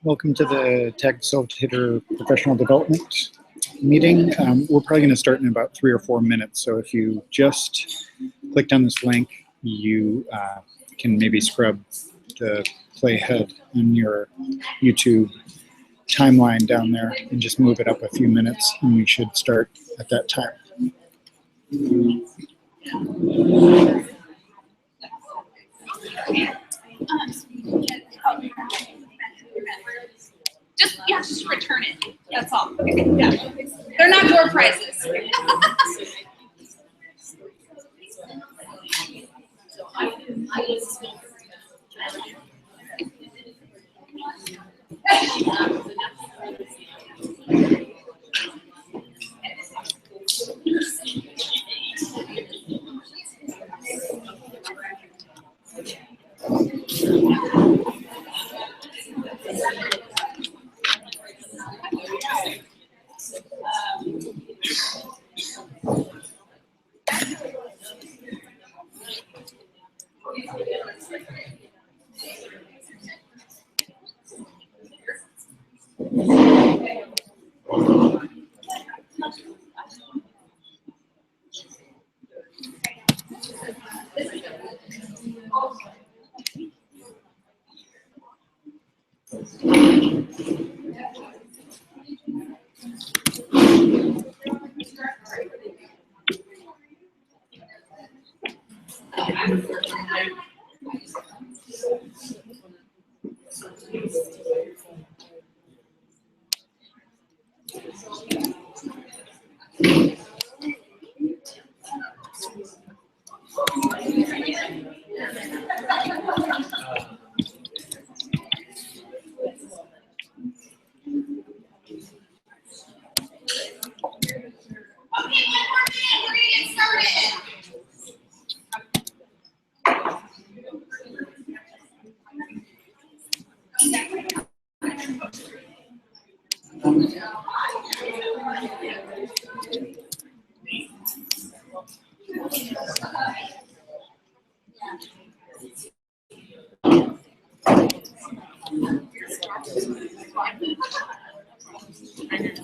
Welcome to the Tag Facilitator Professional Development meeting. We're probably going to start in about 3 or 4 minutes. So if you just clicked on this link, you can maybe scrub the playhead in your YouTube timeline down there and just move it up a few minutes, and we should start at that time. Just return it. That's all. Yeah. They're not door prizes.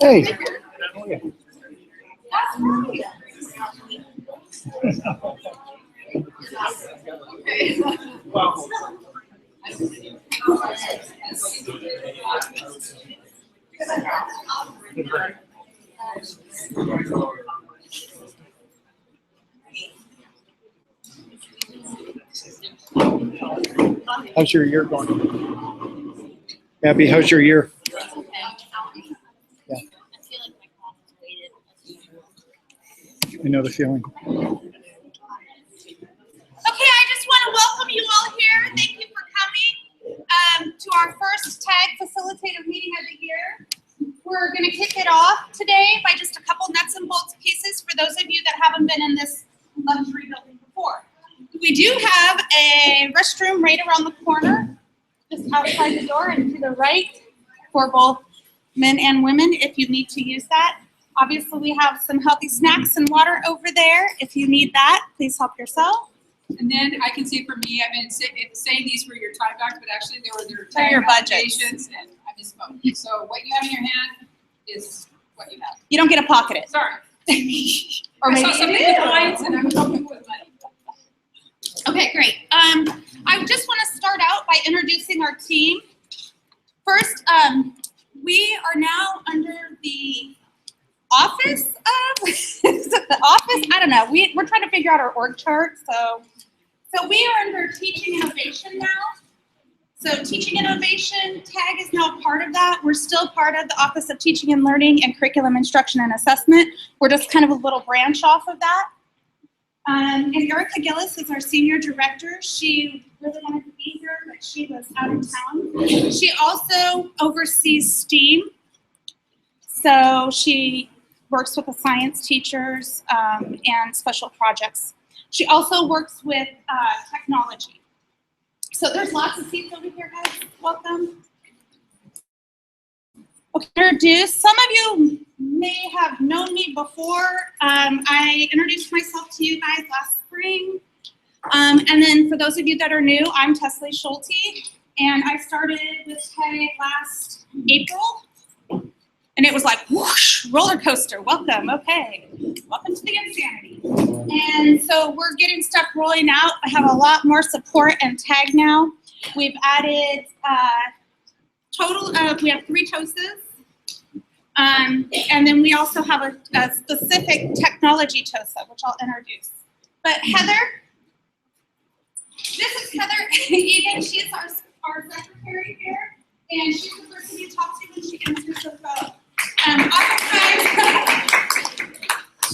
Hey. How's your year going? Abby, how's your year? Yeah. I know the feeling. Okay, I just want to welcome you all here. Thank you for coming to our first TAG Facilitator meeting of the year. We're going to kick it off today by just a couple nuts and bolts pieces for those of you that haven't been in this luxury building before. We do have a restroom right around the corner, just outside the door and to the right for both men and women if you need to use that. Obviously, we have some healthy snacks and water over there. If you need that, please help yourself. And then I can say for me, I've been saying these were your time docs, but actually they were their They're time your budgets. obligations, and I misspoke. So what you have in your hand is what you have. You don't get to pocket it. Sorry. Or I maybe saw you something do. in the lines and I was hoping it was money. Okay, great. I just want to start out by introducing our team. First, we are now under the office of, is it the office? I don't know. We're trying to figure out our org chart. So we are under Teaching Innovation now. So Teaching Innovation, TAG is now part of that. We're still part of the Office of Teaching and Learning and Curriculum Instruction and Assessment. We're just kind of a little branch off of that. And Erica Gillis is our Senior Director. She really wanted to be here, but she was out of town. She also oversees STEAM. So she works with the science teachers and special projects. She also works with technology. So there's lots of seats over here, guys. Welcome. Introduce. Some of you may have known me before. I introduced myself to you guys last spring. And then for those of you that are new, I'm Tesla Schulte, and I started with TAG last April. And it was like, whoosh, roller coaster, welcome, okay. Welcome to the insanity. And so we're getting stuff rolling out. I have a lot more support and TAG now. We've added we have 3 TOSAs. And then we also have a specific technology TOSA, which I'll introduce. But Heather, this is Heather Egan. She's our secretary here, and she's the person you talk to when she answers the phone. Oftentimes,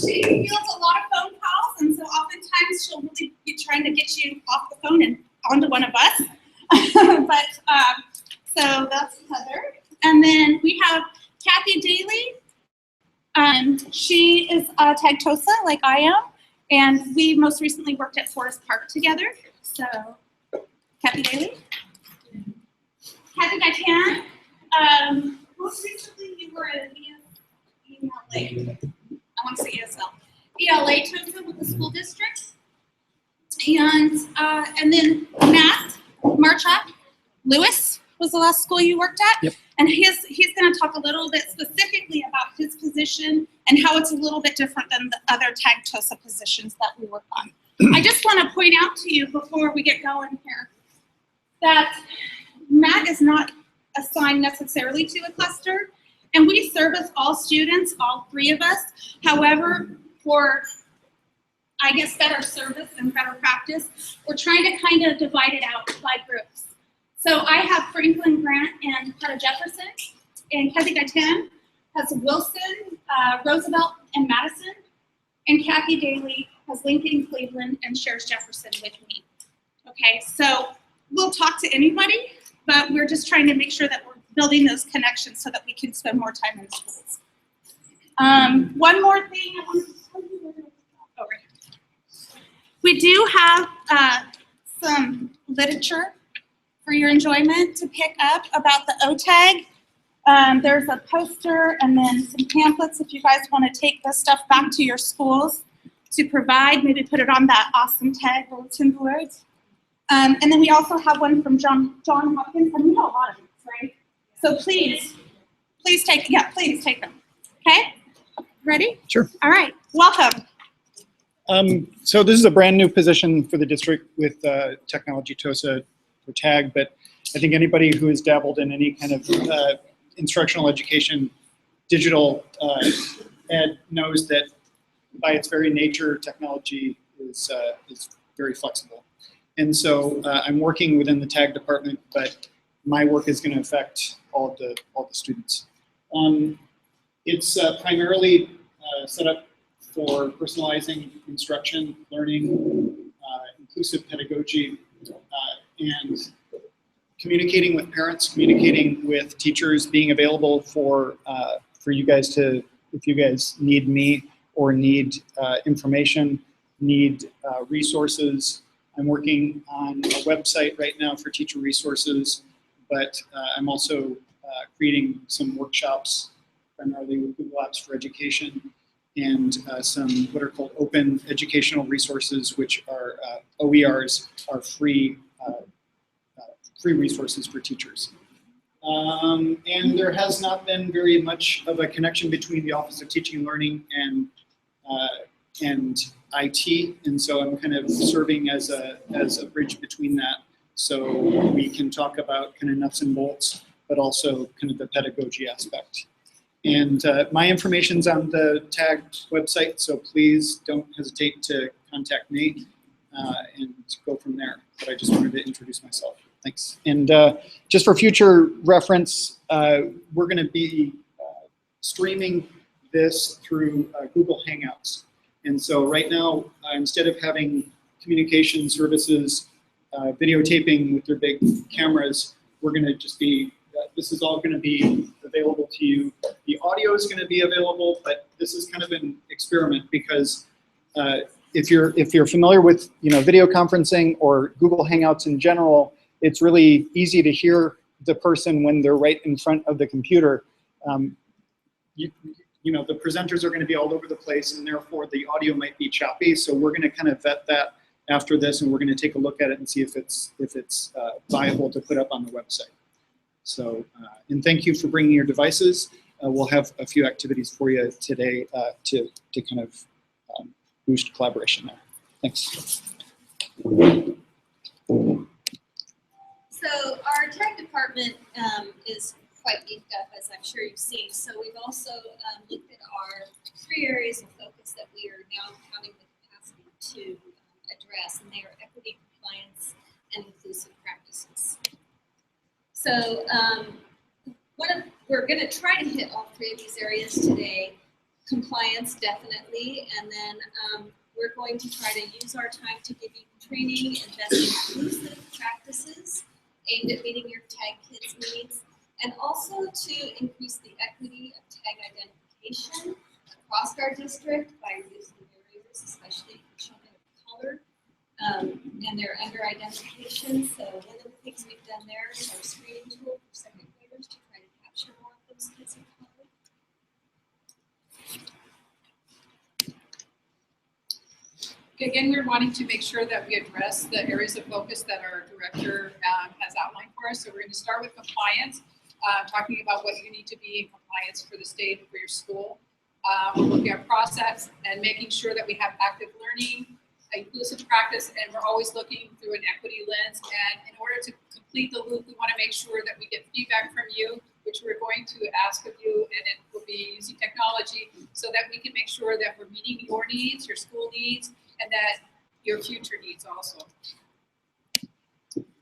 she fields a lot of phone calls, and so oftentimes she'll really be trying to get you off the phone and onto one of us. So that's Heather. And then we have Kathy Daly. She is a TAG TOSA like I am, and we most recently worked at Forest Park together. So, Kathy Daly. Kathy Gaitan. Most recently you were at ELA. I want to say ESL. ELA TOSA with the school district. And then Matt Marchuk Lewis was the last school you worked at. Yep. And he's going to talk a little bit specifically about his position and how it's a little bit different than the other TAG TOSA positions that we work on. I just want to point out to you before we get going here that Matt is not assigned necessarily to a cluster, and we service all students, all 3 of us. However, for, I guess, better service and better practice, we're trying to kind of divide it out by groups. So I have Franklin, Grant, and Carter Jefferson, and Kathy Gaitan has Wilson, Roosevelt, and Madison, and Kathy Daly has Lincoln, Cleveland, and shares Jefferson with me. Okay, so we'll talk to anybody, but we're just trying to make sure that we're building those connections so that we can spend more time in schools. One more thing I want to tell you. Oh, right. We do have some literature for your enjoyment to pick up about the OTAG. There's a poster and then some pamphlets if you guys want to take this stuff back to your schools to provide, maybe put it on that awesome TAG bulletin board. And then we also have one from John Hopkins, and we know a lot of these, right? So please take them, okay? Ready? Sure. All right, welcome. So this is a brand new position for the district with technology TOSA for TAG, but I think anybody who has dabbled in any kind of instructional education, digital ed knows that by its very nature, technology is very flexible. And so I'm working within the TAG department, but my work is going to affect all the students. It's primarily set up for personalizing instruction, learning, inclusive pedagogy, and communicating with parents, communicating with teachers, being available for you guys to, if you guys need me or need information, need resources. I'm working on a website right now for teacher resources, but I'm also creating some workshops, primarily with Google Apps for Education, and some what are called open educational resources, which are OERs, are free resources for teachers. And there has not been very much of a connection between the Office of Teaching and Learning and IT, and so I'm kind of serving as a bridge between that, so we can talk about kind of nuts and bolts, but also kind of the pedagogy aspect. And my information's on the TAG website, so please don't hesitate to contact me and go from there. But I just wanted to introduce myself. Thanks. And just for future reference, we're going to be streaming this through Google Hangouts. And so right now, instead of having communication services videotaping with their big cameras, we're going to just be, this is all going to be available to you. The audio is going to be available, but this is kind of an experiment because if you're familiar with video conferencing or Google Hangouts in general, it's really easy to hear the person when they're right in front of the computer. You know, the presenters are going to be all over the place, and therefore the audio might be choppy. So we're going to kind of vet that after this, and we're going to take a look at it and see if it's viable to put up on the website. So, and thank you for bringing your devices. We'll have a few activities for you today to kind of boost collaboration there. Thanks. So our tech department is quite beefed up, as I'm sure you've seen. So we've also looked at our 3 areas of focus that we are now having the capacity to address, and they are equity, compliance, and inclusive practices. So we're going to try to hit all 3 of these areas today. Compliance, definitely, and then we're going to try to use our time to give you training and best inclusive practices aimed at meeting your TAG kids' needs, and also to increase the equity of TAG identification across our district by reducing barriers, especially for children of color and their under identification. So one of the things we've done there is our screening tool for 2nd graders to try to capture more of those kids of color. Again, we're wanting to make sure that we address the areas of focus that our director has outlined for us. So we're going to start with compliance, talking about what you need to be in compliance for the state, for your school. We're looking at process and making sure that we have active learning, inclusive practice, and we're always looking through an equity lens. And in order to complete the loop, we want to make sure that we get feedback from you, which we're going to ask of you, and it will be using technology so that we can make sure that we're meeting your needs, your school needs, and that your future needs also.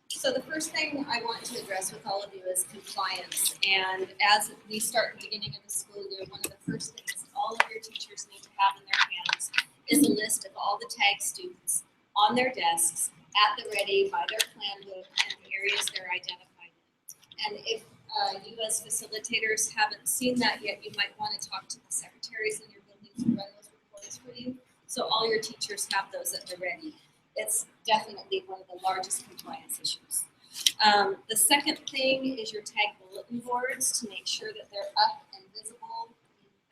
So the first thing I want to address with all of you is compliance. And as we start the beginning of the school year, one of the first things all of your teachers need to have in their hands is a list of all the TAG students on their desks at the ready by their plan book and the areas they're identified in. And if you as facilitators haven't seen that yet, you might want to talk to the secretaries in your building to run those reports for you. So all your teachers have those at the ready. It's definitely one of the largest compliance issues. The second thing is your TAG bulletin boards to make sure that they're up and visible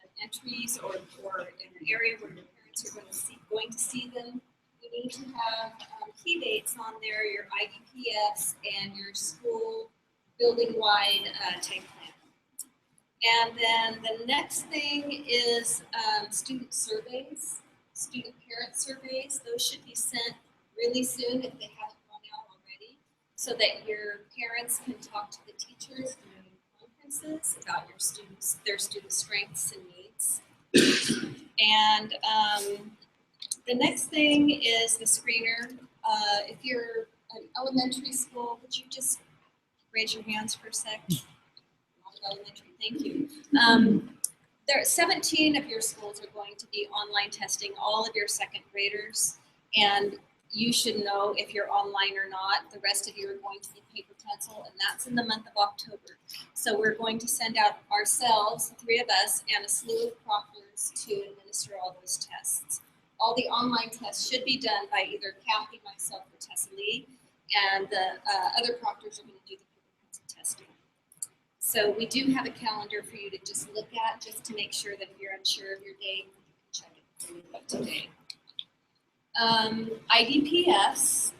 in entries or in an area where your parents are going to see them. You need to have key dates on there, your IDPS, and your school building-wide TAG plan. And then the next thing is student surveys. Student parent surveys, those should be sent really soon if they haven't gone out already, so that your parents can talk to the teachers during conferences about your students, their student strengths and needs. And the next thing is the screener. If you're an elementary school, would you just raise your hands for a sec? Elementary, thank you. There are 17 of your schools are going to be online testing all of your 2nd graders, and you should know if you're online or not. The rest of you are going to be paper pencil, and that's in the month of October. So we're going to send out ourselves, 3 of us, and a slew of proctors to administer all those tests. All the online tests should be done by either Kathy, myself, or Tessa Lee, and the other proctors are going to do the paper pencil testing. So we do have a calendar for you to just look at, just to make sure that if you're unsure of your date, you can check it for you up to date. IDPS,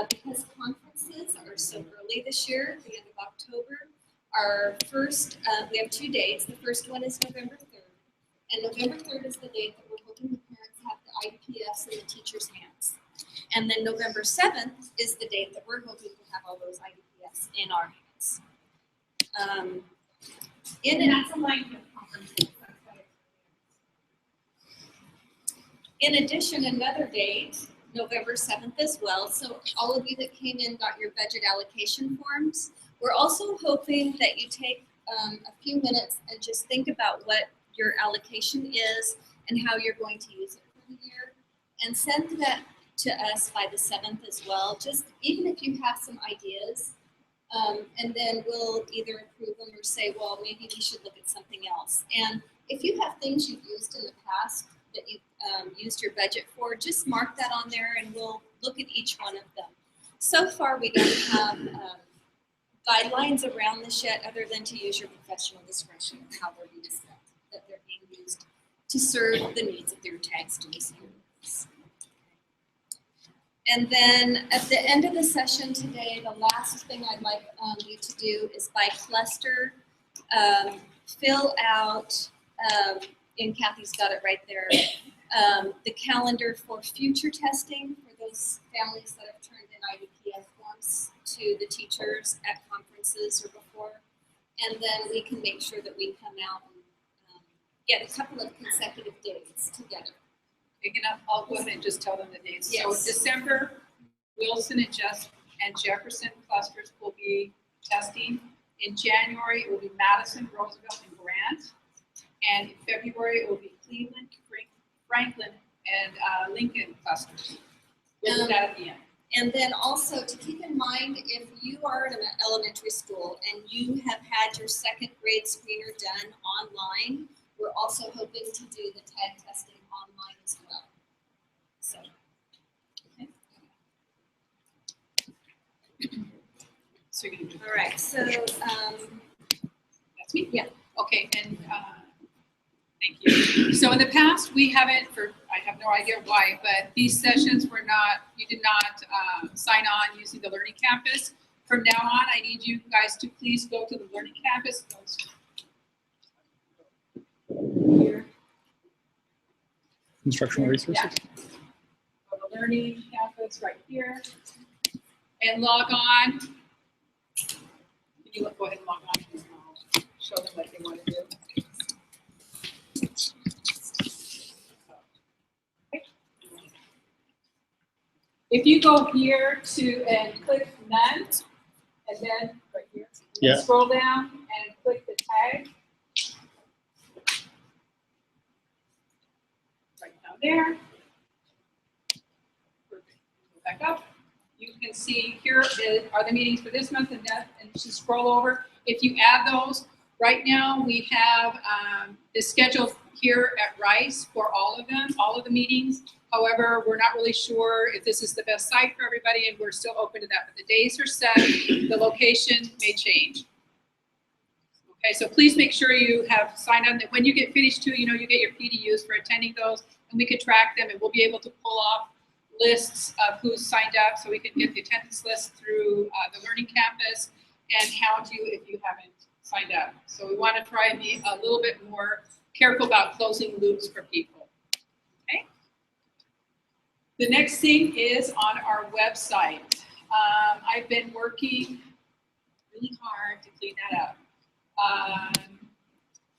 because conferences are so early this year, the end of October, our first, we have 2 dates. The first one is November 3rd. And November 3rd is the date that we're hoping the parents have the IDPS in the teachers' hands. And then November 7th is the date that we're hoping to have all those IDPS in our hands. In addition, another date, November 7th as well. So all of you that came in got your budget allocation forms. We're also hoping that you take a few minutes and just think about what your allocation is and how you're going to use it for the year, and send that to us by the 7th as well. Just even if you have some ideas. And then we'll either approve them or say, well, maybe we should look at something else. And if you have things you've used in the past that you've used your budget for, just mark that on there and we'll look at each one of them. So far, we don't have guidelines around this yet, other than to use your professional discretion of how they're being set, that they're being used to serve the needs of their tag students. And then at the end of the session today, the last thing I'd like you to do is by cluster, fill out, and Kathy's got it right there, the calendar for future testing for those families that have turned in IDPF forms to the teachers at conferences or before. And then we can make sure that we come out and get a couple of consecutive dates together. I'll go ahead and just tell them the dates. Yes. So December, Wilson and Jefferson clusters will be testing. In January, it will be Madison, Roosevelt, and Grant. And in February, it will be Cleveland, Franklin, and Lincoln clusters. We'll do that at the end. And then also to keep in mind, if you are in an elementary school and you have had your second grade screener done online, we're also hoping to do the tag testing online as well. So, okay. So you're gonna do All right, so, that's me? Yeah. Okay, and thank you. So in the past, we haven't, I have no idea why, but these sessions were not, you did not sign on using the Learning Campus. From now on, I need you guys to please go to the Learning Campus. Here. Instructional resources. Yeah. So the Learning Campus right here. And log on. Can you go ahead and log on and I'll show them what they want to do. If you go here and click none, and then right here, Yeah. scroll down and click the tag. Right down there. Perfect. Go back up. You can see here are the meetings for this month and that, and just scroll over. If you add those, right now we have the schedule here at Rice for all of them, all of the meetings. However, we're not really sure if this is the best site for everybody, and we're still open to that. But the days are set, the location may change. Okay, so please make sure you have signed on. That when you get finished too, you get your PDUs for attending those, and we can track them, and we'll be able to pull off lists of who's signed up, so we can get the attendance list through the Learning Campus and count you if you haven't signed up. So we want to try and be a little bit more careful about closing loops for people. Okay. The next thing is on our website. I've been working really hard to clean that up.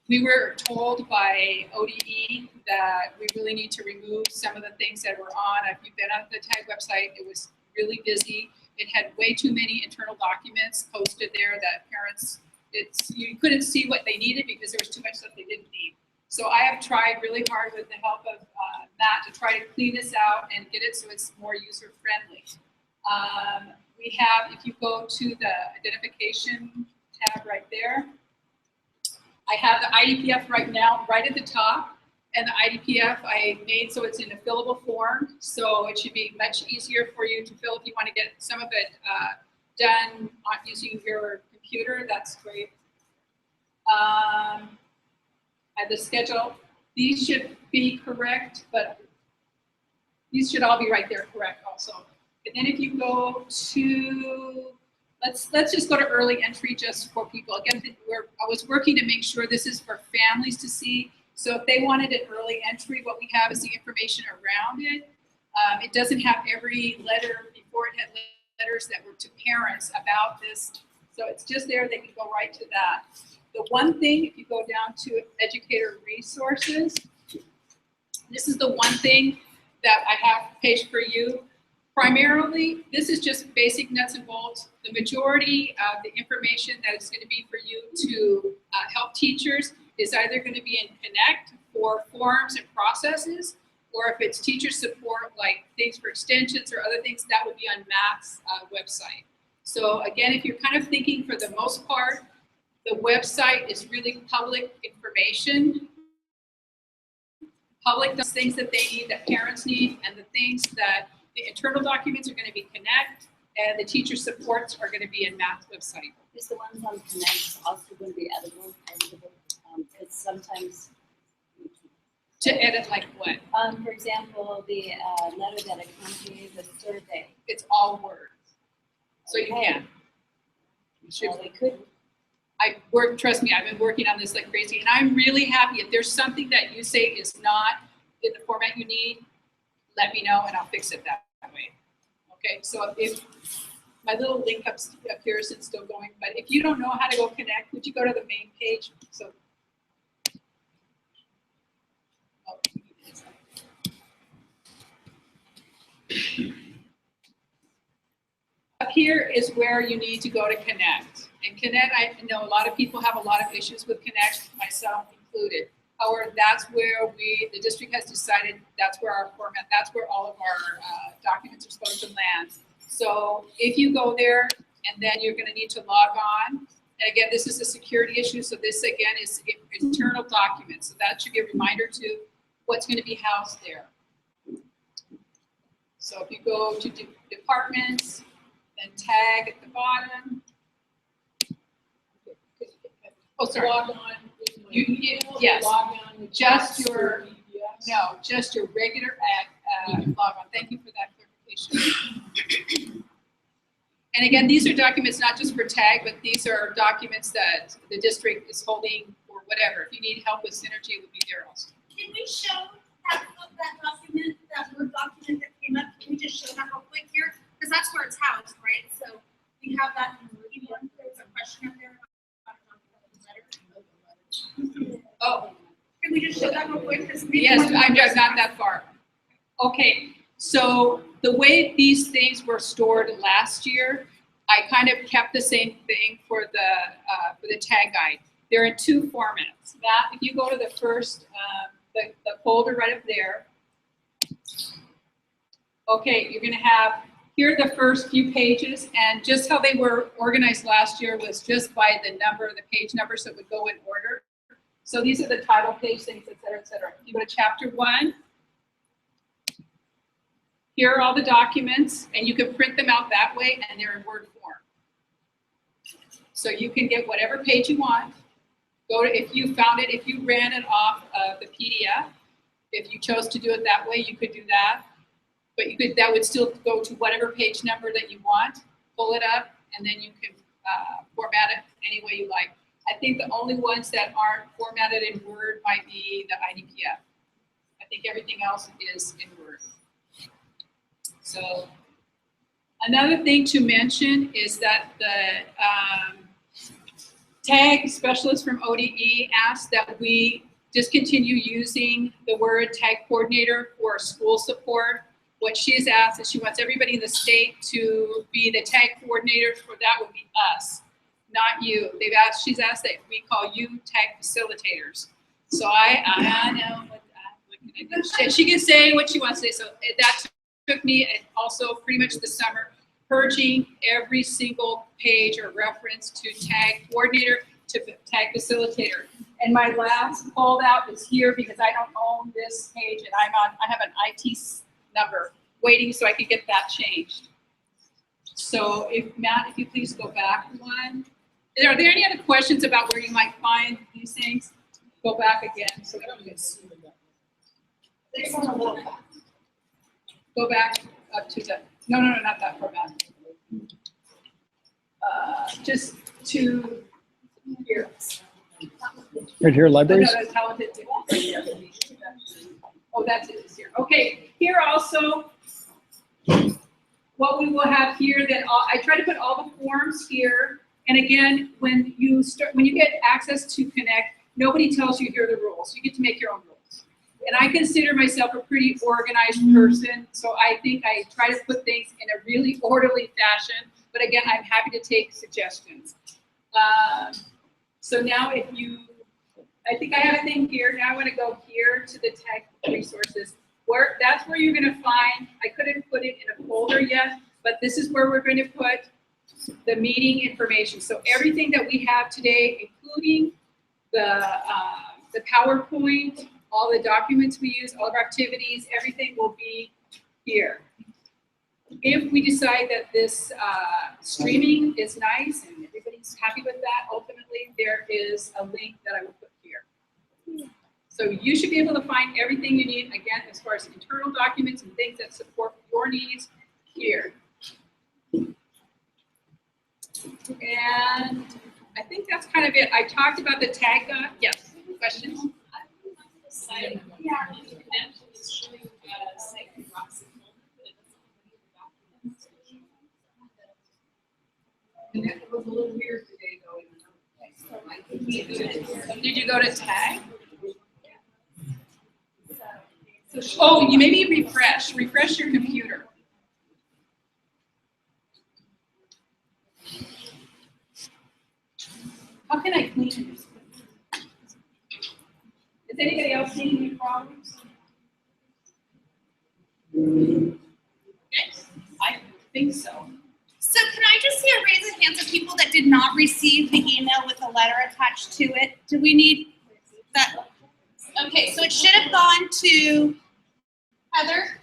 We were told by ODE that we really need to remove some of the things that were on. If you've been on the TAG website, it was really busy. It had way too many internal documents posted there that parents, you couldn't see what they needed because there was too much stuff they didn't need. So I have tried really hard with the help of Matt to try to clean this out and get it so it's more user friendly. We have, if you go to the identification tab right there, I have the IDPF right now, right at the top, and the IDPF I made so it's in a fillable form, so it should be much easier for you to fill if you want to get some of it done using your computer. That's great. And the schedule, these should be correct, but these should all be right there correct also. And then if you go to, let's just go to early entry just for people. Again, I was working to make sure this is for families to see. So if they wanted an early entry, what we have is the information around it. It doesn't have every letter. Before it had letters that were to parents about this. So it's just there, they can go right to that. The one thing, if you go down to educator resources, this is the one thing that I have page for you. Primarily, this is just basic nuts and bolts. The majority of the information that is going to be for you to help teachers is either going to be in Connect for forms and processes, or if it's teacher support, like things for extensions or other things, that would be on Matt's website. So again, if you're kind of thinking for the most part, the website is really public information. Public does things that they need, that parents need, and the things that the internal documents are going to be Connect, and the teacher supports are going to be in Matt's website. Is the ones on Connect also going to be editable? Because sometimes, To edit like what? for example, the letter that accompanied the survey. It's all words. So you Okay. can. You should. Well, we could. Trust me, I've been working on this like crazy, and I'm really happy. If there's something that you say is not in the format you need, let me know and I'll fix it that way. Okay, so if my little link up here is still going, but if you don't know how to go connect, would you go to the main page? So, oh, up here is where you need to go to connect. And connect, I know a lot of people have a lot of issues with connect, myself included. However, that's where the district has decided that's where our format, that's where all of our documents are supposed to land. So if you go there and then you're going to need to log on, and again, this is a security issue. So this again is internal documents. So that should be a reminder to what's going to be housed there. So if you go to departments, then tag at the bottom. Oh, sorry. Log on. Yes. Log on with Just docs your- or PDFs. No, just your regular log on. Thank you for that clarification. And again, these are documents not just for tag, but these are documents that the district is holding or whatever. If you need help with synergy, it would be there also. Can we show that document, that Word document that came up? Can we just show that real quick here? Because that's where it's housed, right? So we have that in Word. There's a question up there about the letter. Oh, Can we just show that real quick? yes, I'm just not that far. Okay, so the way these things were stored last year, I kind of kept the same thing for the tag guide. They're in two formats. That, if you go to the first, the folder right up there, okay, you're gonna have, here are the first few pages, and just how they were organized last year was just by the number, the page number, so it would go in order. So these are the title page things, et cetera, et cetera. You go to chapter 1. Here are all the documents, and you can print them out that way, and they're in Word form. So you can get whatever page you want. Go to, if you found it, if you ran it off of the PDF, if you chose to do it that way, you could do that. But you could, that would still go to whatever page number that you want, pull it up, and then you can format it any way you like. I think the only ones that aren't formatted in Word might be the IDPF. I think everything else is in Word. So another thing to mention is that the tag specialist from ODE asked that we discontinue using the word tag coordinator for school support. What she has asked is she wants everybody in the state to be the tag coordinators, for that would be us, not you. She's asked that we call you tag facilitators. So I know what can I do? She can say what she wants to say. So that took me, and also pretty much the summer, purging every single page or reference to tag coordinator to tag facilitator. And my last call out is here because I don't own this page, and I have an IT number waiting so I could get that changed. So Matt, if you please go back one. Are there any other questions about where you might find these things? Go back again so that we can see. There's one a little bit. Go back up to the, no, not that far back. Just to here. Right here, libraries. No, talented. Oh, that's it, it's here. Okay, here also, what we will have here, that I try to put all the forms here. And again, when you get access to Connect, nobody tells you here are the rules. You get to make your own rules. And I consider myself a pretty organized person, so I think I try to put things in a really orderly fashion. But again, I'm happy to take suggestions. So now if you, I think I have a thing here. Now I want to go here to the tag resources. That's where you're going to find, I couldn't put it in a folder yet, but this is where we're going to put the meeting information. So everything that we have today, including the PowerPoint, all the documents we use, all of our activities, everything will be here. If we decide that this streaming is nice and everybody's happy with that, ultimately there is a link that I will put here. So you should be able to find everything you need, again, as far as internal documents and things that support your needs here. And I think that's kind of it. I talked about the tag dot. Yes, questions? And that was a little weird today, though. Did you go to tag? Oh, you maybe refresh your computer. How can I clean this? Is anybody else seeing any problems? Okay, I think so. So can I just see a raise of hands of people that did not receive the email with the letter attached to it? Do we need that? Okay, so it should have gone to Heather.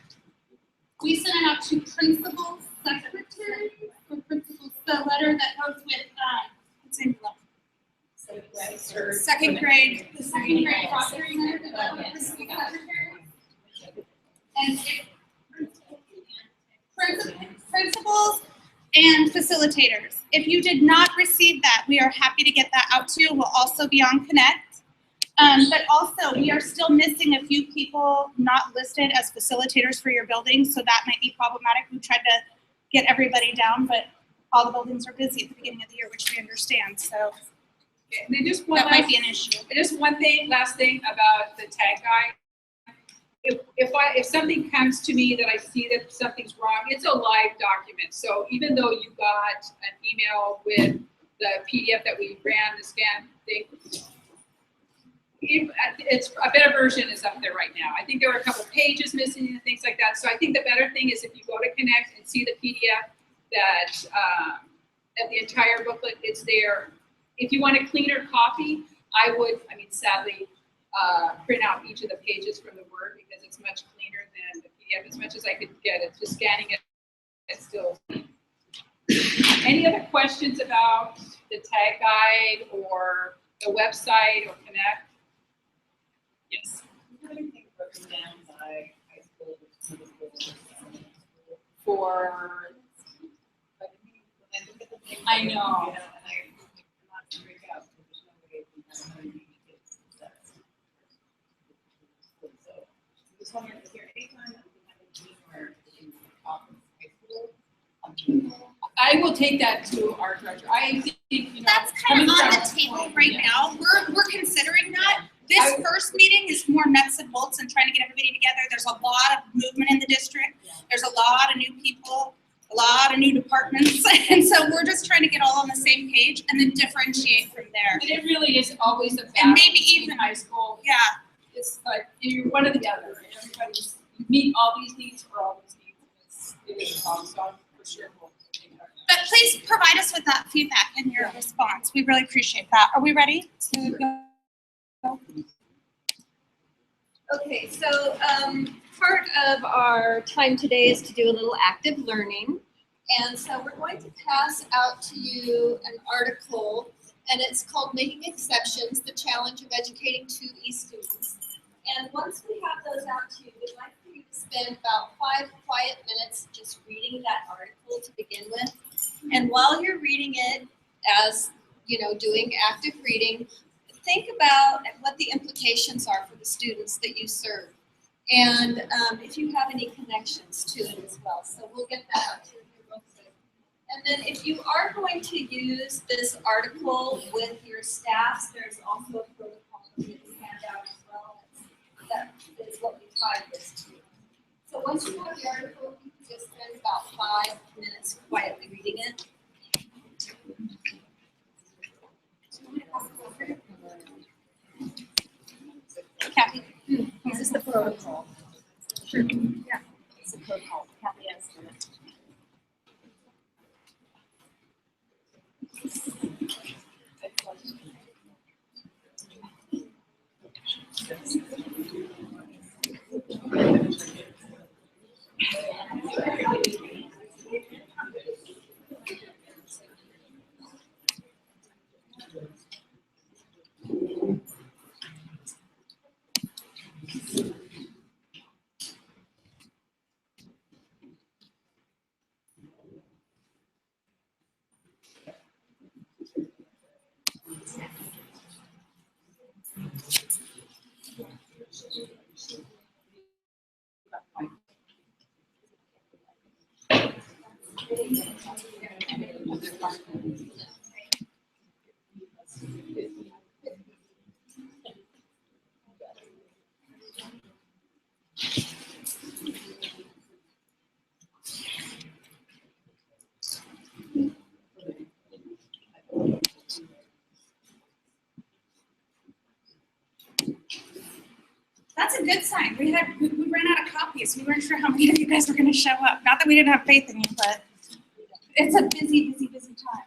We sent it out to principal secretary for principals. The letter that goes with what's in the second grade proctoring letter that goes with principal secretary. And principals and facilitators. If you did not receive that, we are happy to get that out to you. We'll also be on Connect. But also, we are still missing a few people not listed as facilitators for your building, so that might be problematic. We tried to get everybody down, but all the buildings are busy at the beginning of the year, which we understand. So And then just might be an issue. Just one thing, last thing about the tag guide. If something comes to me that I see that something's wrong, it's a live document. So even though you got an email with the PDF that we ran, the scan thing, it's a better version is up there right now. I think there were a couple pages missing and things like that. So I think the better thing is if you go to Connect and see the PDF that the entire booklet, it's there. If you want a cleaner copy, I mean, sadly, print out each of the pages from the Word because it's much cleaner than the PDF. As much as I could get it, just scanning it, it's still. Any other questions about the tag guide or the website or Connect? Yes. For I know. I will take that to our director. I think, That's kind of on the table right now. We're considering that. This first meeting is more nuts and bolts and trying to get everybody together. There's a lot of movement in the district. There's a lot of new people, a lot of new departments. And so we're just trying to get all on the same page and then differentiate from there. And it really is always a battle. And maybe even high school. Yeah. It's like you're one or the other. Everybody's you meet all these needs for all these needs. It is a problem, so for sure. But please provide us with that feedback and your response. We really appreciate that. Are we ready to go? Okay, so part of our time today is to do a little active learning. And so we're going to pass out to you an article, and it's called Making Exceptions, the Challenge of Educating 2E Students. And once we have those out to you, we'd like for you to spend about 5 quiet minutes just reading that article to begin with. And while you're reading it, as you know, doing active reading, think about what the implications are for the students that you serve. And if you have any connections to it as well. So we'll get that out to you real quick. And then if you are going to use this article with your staffs, there's also a protocol that you can hand out as well. That is what we tied this to. So once you have the article, you can just spend about 5 minutes quietly reading it. Kathy. This is the protocol. Sure. Yeah, it's the protocol. Kathy has it. That's a good sign. We ran out of copies. We weren't sure how many of you guys were going to show up. Not that we didn't have faith in you, but it's a busy time.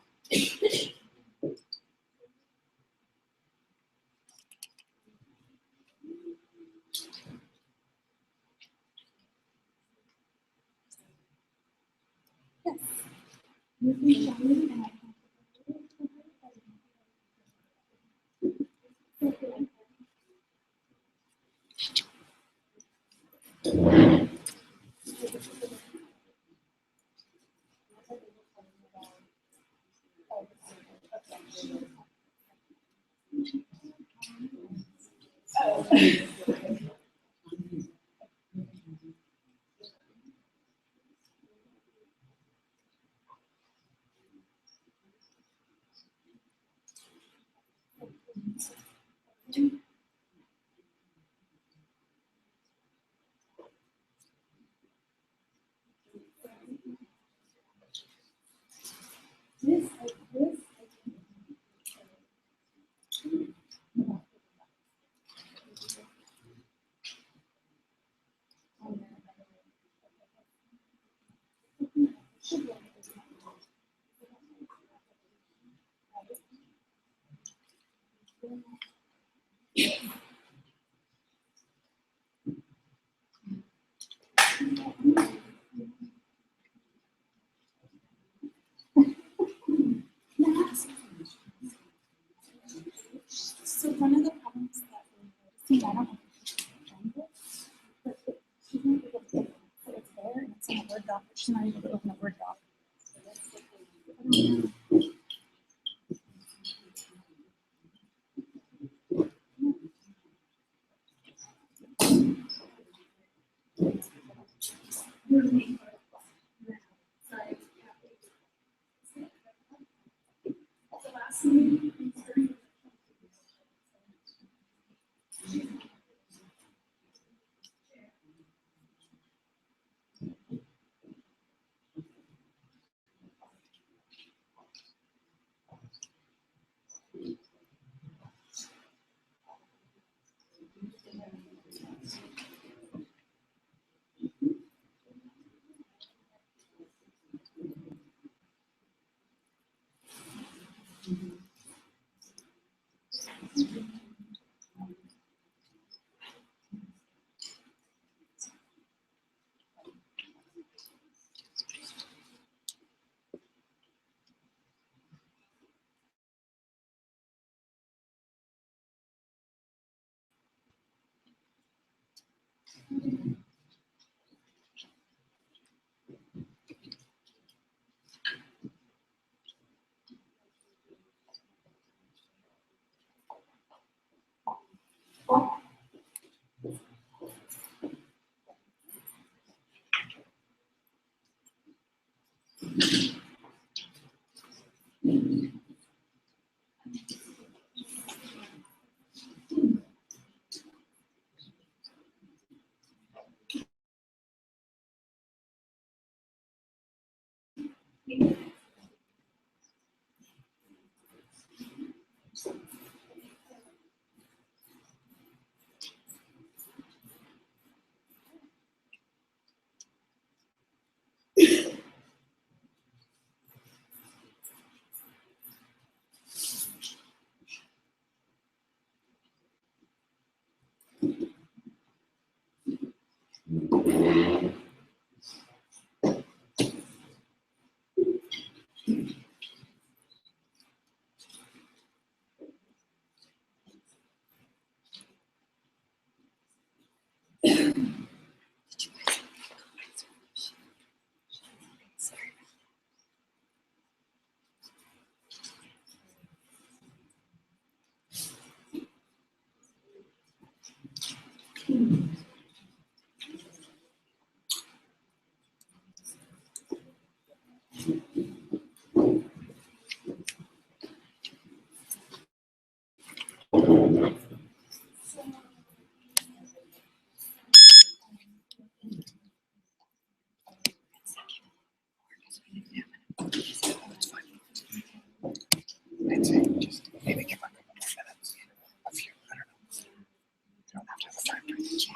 So one of the problems that we're noticing, I don't know if she's not able to, so it's there and it's in a Word doc, but she's not able to open a Word doc. I'd say just maybe give a couple more minutes. A few, I don't know. You don't have to have a 5 minute chat.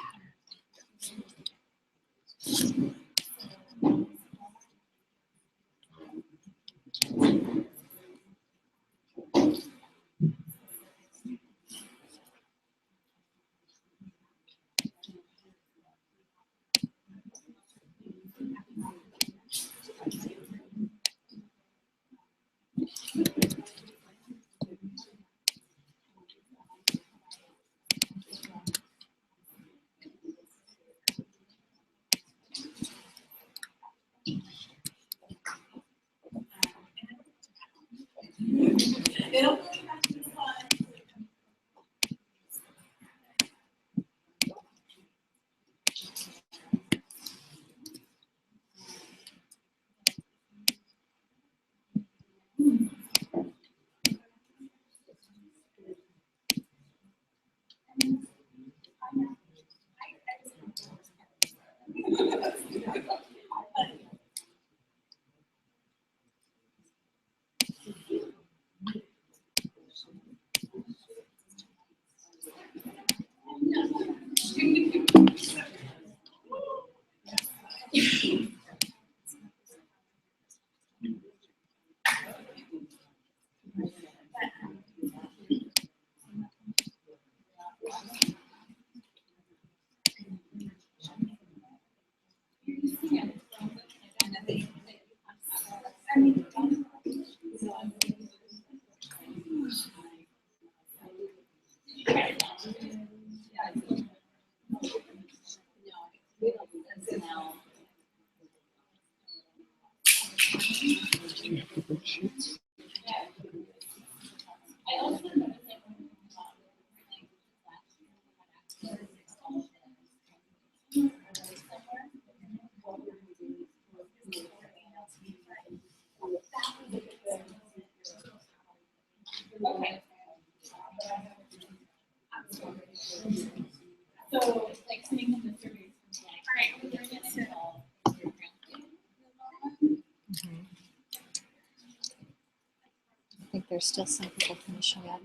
I think there's still some people finishing up.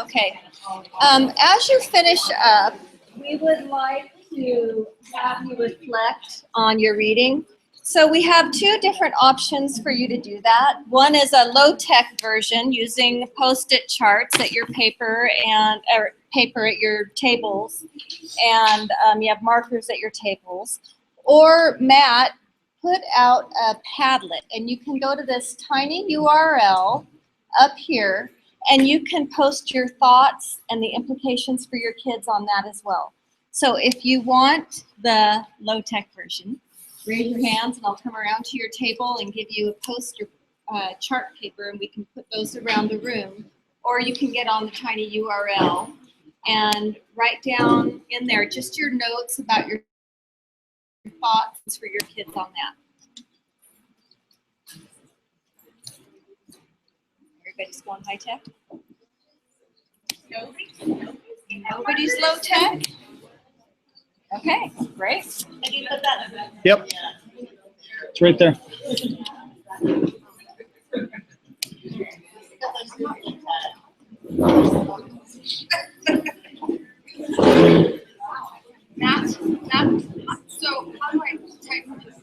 Okay. As you finish up, we would like to have you reflect on your reading. So we have two different options for you to do that. One is a low-tech version using Post-it charts at your paper or paper at your tables, and you have markers at your tables. Or Matt put out a Padlet, and you can go to this tiny URL up here, and you can post your thoughts and the implications for your kids on that as well. So if you want the low-tech version, raise your hands and I'll come around to your table and give you a poster chart paper, and we can put those around the room. Or you can get on the tiny URL and write down in there just your notes about your thoughts for your kids on that. Everybody's going high tech? Nobody's low tech? Okay, great. Yep. It's right there. Matt, so how do I type this?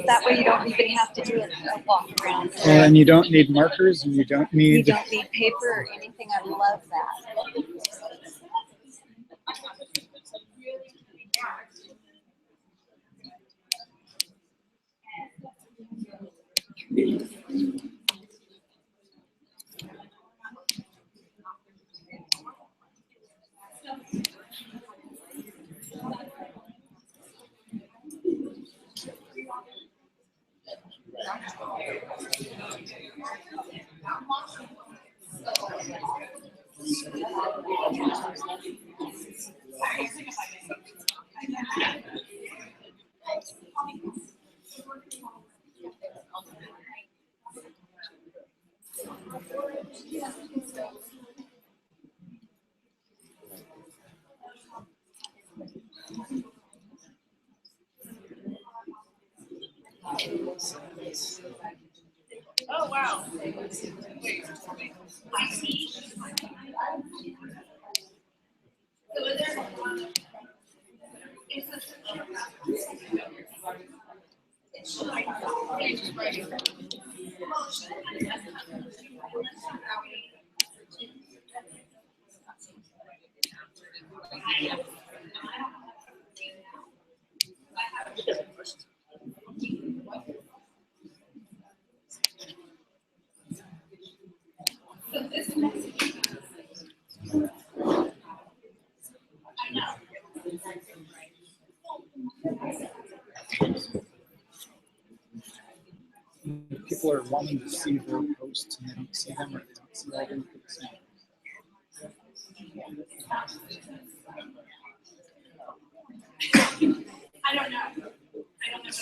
That way you don't even have to do a walk around. And you don't need markers, and you don't You need. don't need paper or anything. I love that. Oh, wow. People are wanting to see their posts and they don't see them, or they don't see all their posts. I don't know. I don't know.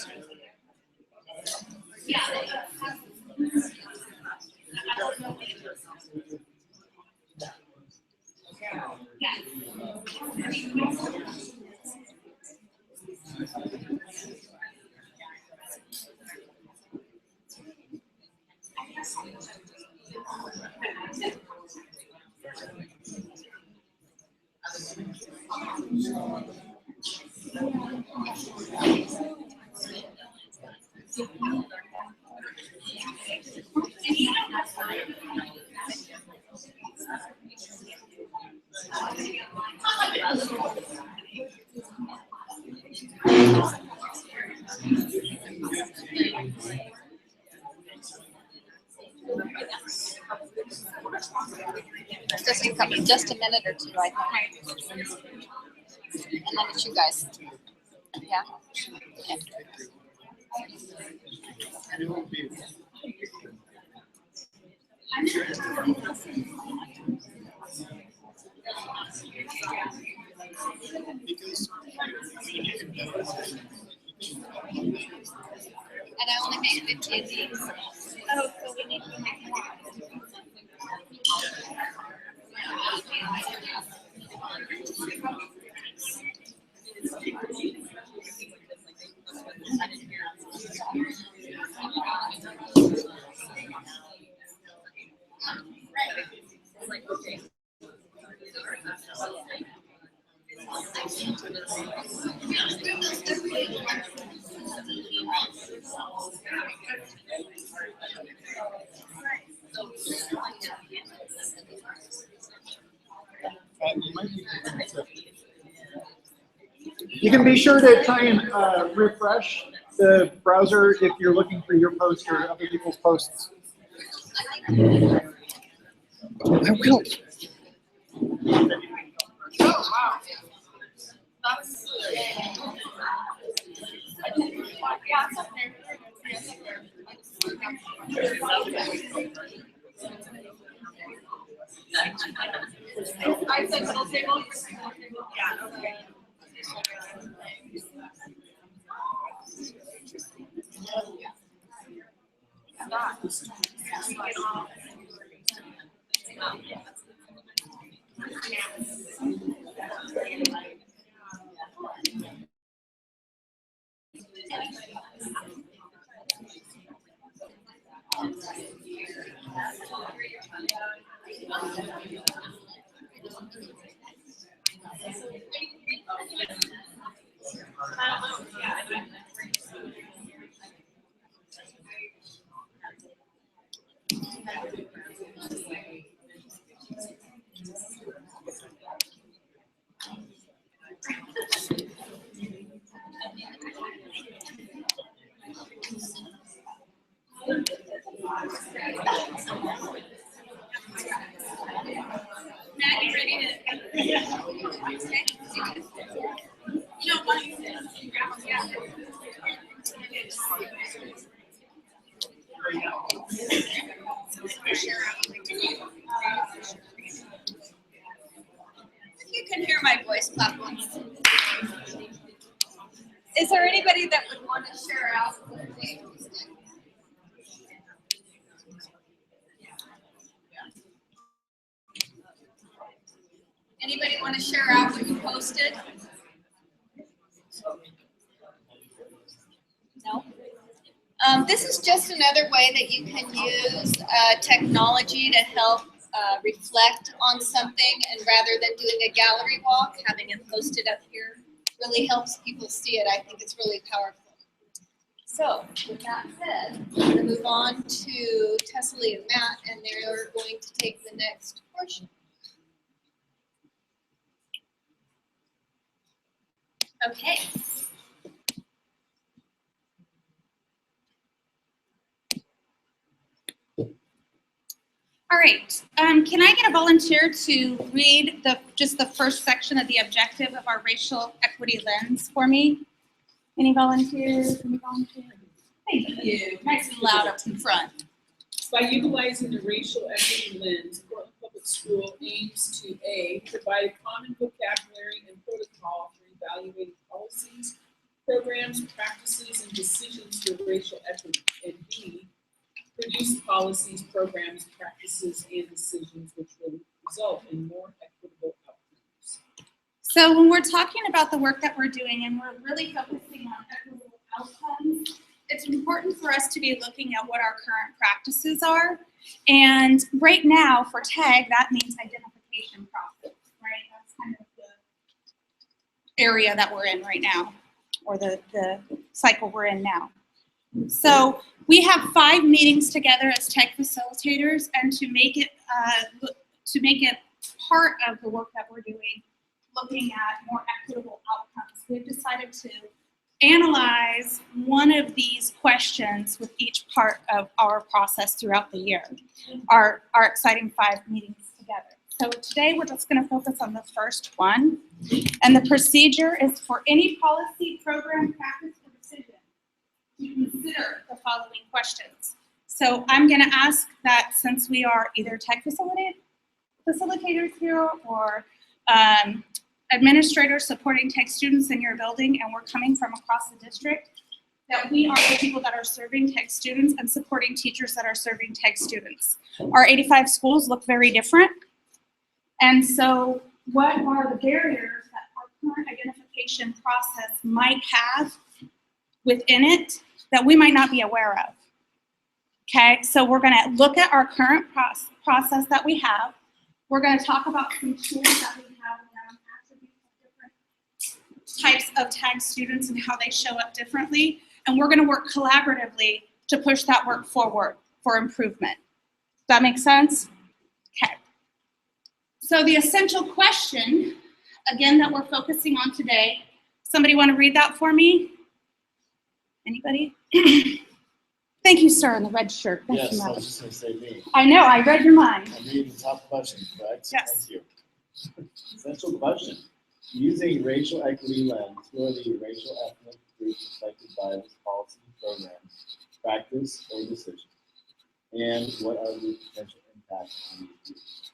Yeah. Just a minute or two, I think. And then it's you guys. Yeah. And I only made 50 of these. Oh, so we need to make more. You can be sure to try and refresh the browser if you're looking for your post or other people's posts. I will. Oh, wow. I said middle table. Yeah, okay. Matt, you ready to? You don't want to use it. Yeah. If you can hear my voice, clap once. Is there anybody that would want to share out what they posted? Anybody want to share out what you posted? No? This is just another way that you can use technology to help reflect on something, and rather than doing a gallery walk, having it posted up here really helps people see it. I think it's really powerful. So with that said, we're going to move on to Tessely and Matt, and they're going to take the next portion. Okay. All right, can I get a volunteer to read just the first section of the objective of our racial equity lens for me? Any volunteers? Any volunteers? Thank you. Nice and loud up in front. By utilizing the racial equity lens, Portland Public School aims to A, provide a common vocabulary and protocol for evaluating policies, programs, practices, and decisions for racial equity, and B, produce policies, programs, practices, and decisions which will result in more equitable outcomes. So when we're talking about the work that we're doing and we're really focusing on equitable outcomes, it's important for us to be looking at what our current practices are. And right now for TAG, that means identification process, right? That's kind of the area that we're in right now, or the cycle we're in now. So we have 5 meetings together as TAG facilitators, and to make it part of the work that we're doing, looking at more equitable outcomes, we've decided to analyze one of these questions with each part of our process throughout the year, our exciting 5 meetings together. So today we're just going to focus on the first one, and the procedure is for any policy, program, practice, or decision to consider the following questions. So I'm going to ask that, since we are either TAG facilitators here or administrators supporting TAG students in your building, and we're coming from across the district, that we are the people that are serving TAG students and supporting teachers that are serving TAG students. Our 85 schools look very different. And so what are the barriers that our current identification process might have within it that we might not be aware of? Okay, so we're going to look at our current process that we have. We're going to talk about some tools that we have around attributes of different types of TAG students and how they show up differently. And we're going to work collaboratively to push that work forward for improvement. Does that make sense? Okay. So the essential question, again, that we're focusing on today, somebody want to read that for me? Anybody? Thank you, sir, in the red shirt. Thank Yes, you, I madam. was just going to say me. I know, I read your mind. I'm reading the top question, correct? Yes. Thank you. Essential question. Using racial equity lens, who are the racial ethnic groups affected by this policy, program, practice, or decision? And what are the potential impacts on these groups?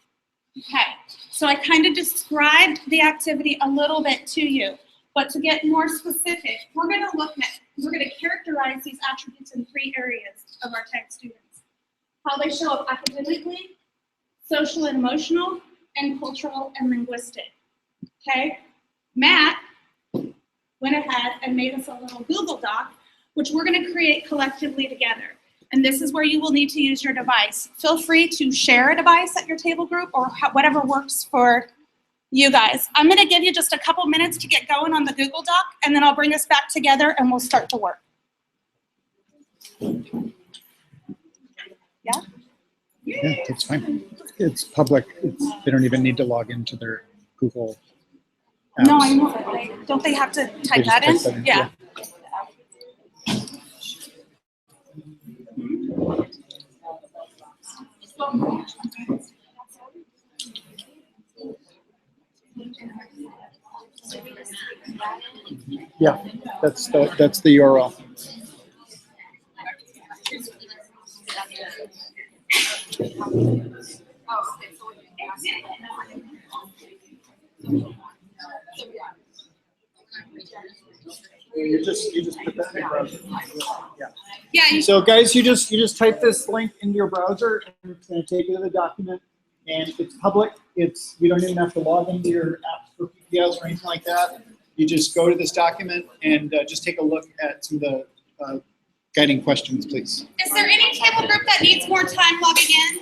Okay, so I kind of described the activity a little bit to you, but to get more specific, we're going to characterize these attributes in 3 areas of our TAG students. How they show up academically, social and emotional, and cultural and linguistic. Okay, Matt went ahead and made us a little Google Doc, which we're going to create collectively together. And this is where you will need to use your device. Feel free to share a device at your table group or whatever works for you guys. I'm going to give you just a couple minutes to get going on the Google Doc, and then I'll bring us back together and we'll start to work. Yeah? Yeah, that's fine. It's public. They don't even need to log into their Google apps. No, I know. But don't they have to type that in? Yeah. Yeah, that's the URL. You just put that in your browser. Yeah. Yeah, So guys, you just type this link into your browser, and it's going to take you to the document, and it's public. You don't even have to log into your app for PPS or anything like that. You just go to this document and just take a look at some of the guiding questions, please. is there any table group that needs more time logging in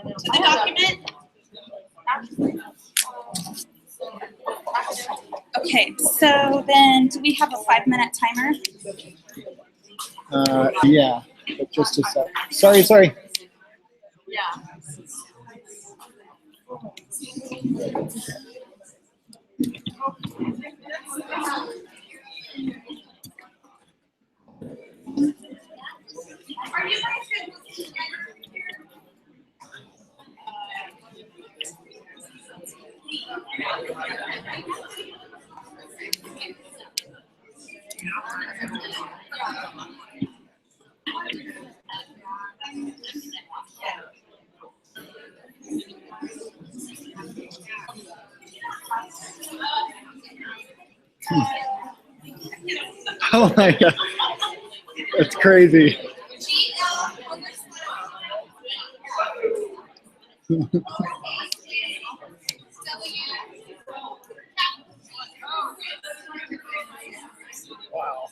to the document? Okay, so then do we have a 5-minute timer? Yeah, but just a sec. Sorry. Are you guys Oh my God, that's crazy. Wow.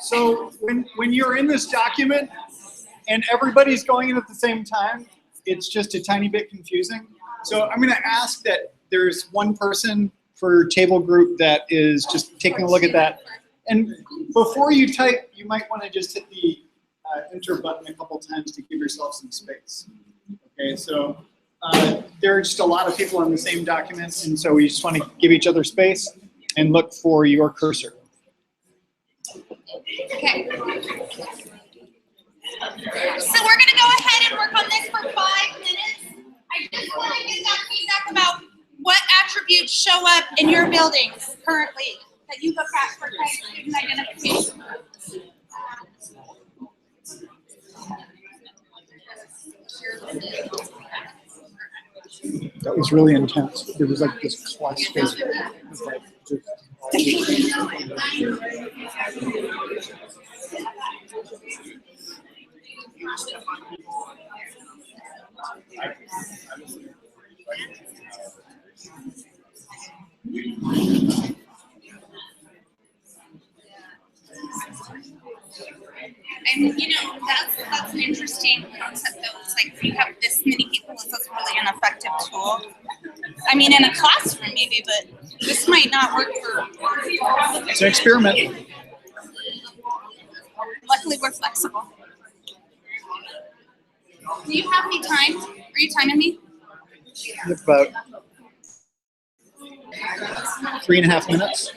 So when you're in this document and everybody's going in at the same time, it's just a tiny bit confusing. So I'm going to ask that there's one person for table group that is just taking a look at that. And before you type, you might want to just hit the enter button a couple times to give yourself some space. Okay, so there are just a lot of people on the same document, and so we just want to give each other space and look for your cursor. Okay. So we're going to go ahead and work on this for 5 minutes. I just want to get that feedback about what attributes show up in your buildings currently that you look at for student identification. That was really intense. There was like this class space. And you know, that's an interesting concept though. It's like if you have this many people, this is really an effective tool. I mean, in a classroom maybe, but this might not work for. It's an experiment. Luckily, we're flexible. Do you have any time? Are you timing me? About 3.5 minutes.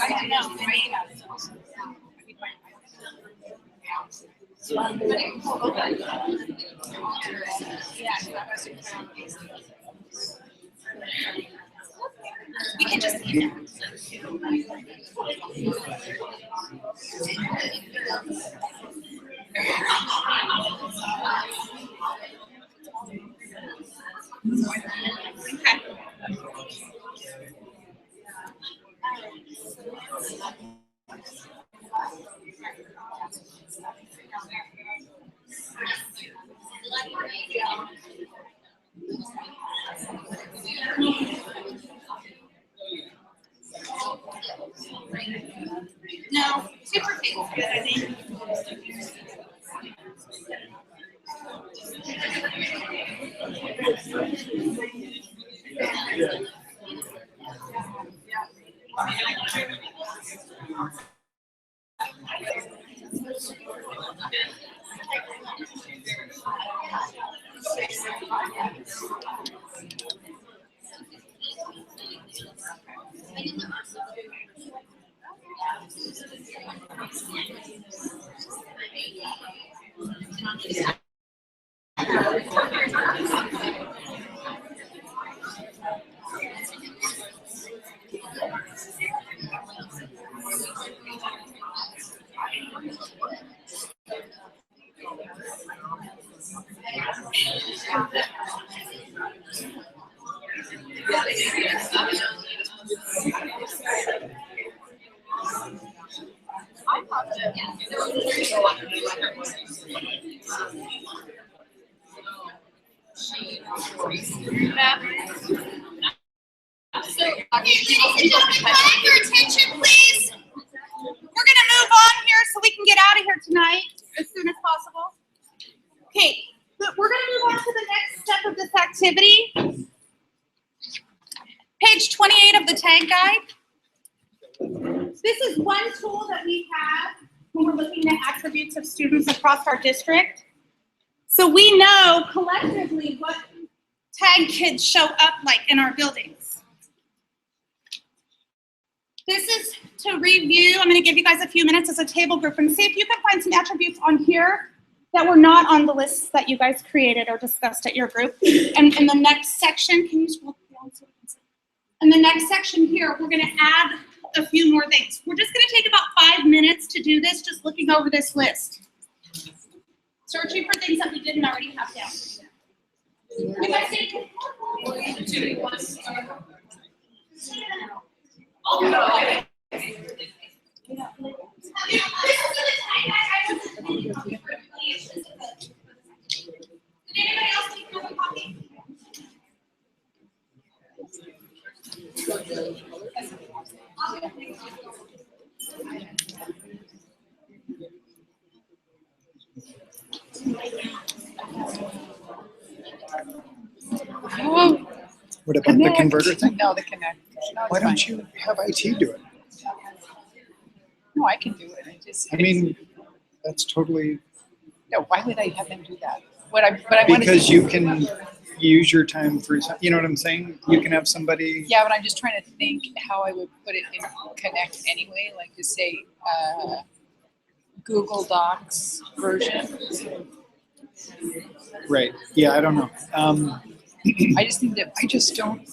I know. We can just. No, super tables good, I think. Ladies and gentlemen, can I have your attention, please? We're gonna move on here so we can get out of here tonight as soon as possible. Okay, but we're gonna move on to the next step of this activity. Page 28 of the tag guide. This is one tool that we have when we're looking at attributes of students across our district. So we know collectively what tag kids show up like in our buildings. This is to review. I'm going to give you guys a few minutes as a table group and see if you can find some attributes on here that were not on the lists that you guys created or discussed at your group. And in the next section, can you scroll down so we can see? In the next section here, we're going to add a few more things. We're just going to take about 5 minutes to do this, just looking over this list. Searching for things that we didn't already have down. You guys think? Oh, no. This is the tag guide. Did anybody else take another copy? What about the converter thing? No, the connect. No, Why don't you have IT do it? No, I can do it. I mean, that's totally, No, why would I have them do that? What I want to because do. you can use your time for, you know what I'm saying? You can have somebody, Yeah, but I'm just trying to think how I would put it in Connect anyway, like to say Google Docs version. right, yeah, I don't know. I just think that I just don't,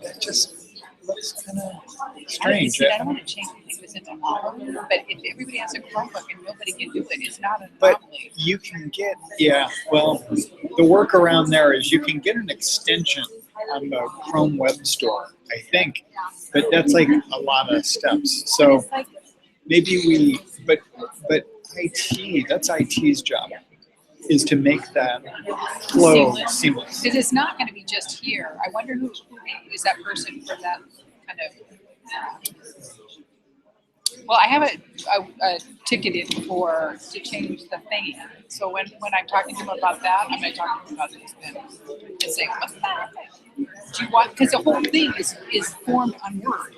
that just looks kind of strange. I don't want to change anything within the home, but if everybody has a Chromebook and nobody can do it, it's not an But anomaly. you can get, yeah, well, the workaround there is you can get an extension on the Chrome Web Store, I think, but that's like a lot of steps. So It's like, maybe we, but IT, that's IT's job, is to make that flow seamless. because it's not going to be just here. I wonder who is that person for that kind of. Well, I have a ticket in to change the thing. So when I'm talking to him about that, I'm going to talk to him about this then and say, what's that? Do you want? Because the whole thing is formed on Word.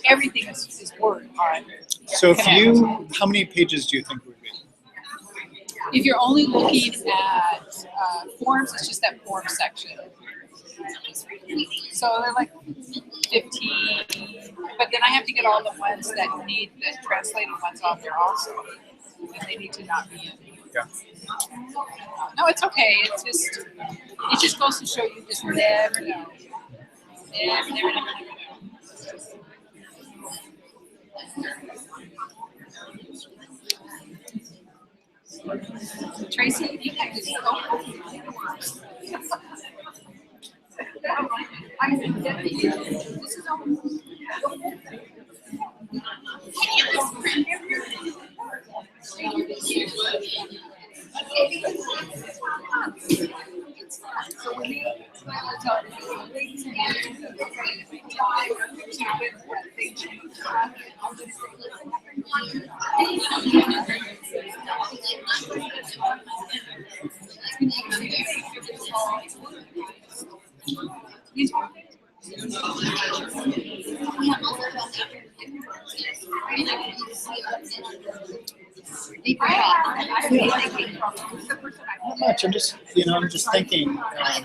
Everything is Word on. So if Connect. you, how many pages do you think would be? If you're only looking at forms, it's just that form section. So they're like 15, but then I have to get all the ones that need the translated ones on there also, and they need to not be in Yeah. No, it's okay. It just goes to show you just never know. Never know. Tracy, you can just go. This is over. Not much. I'm just, I'm just thinking. I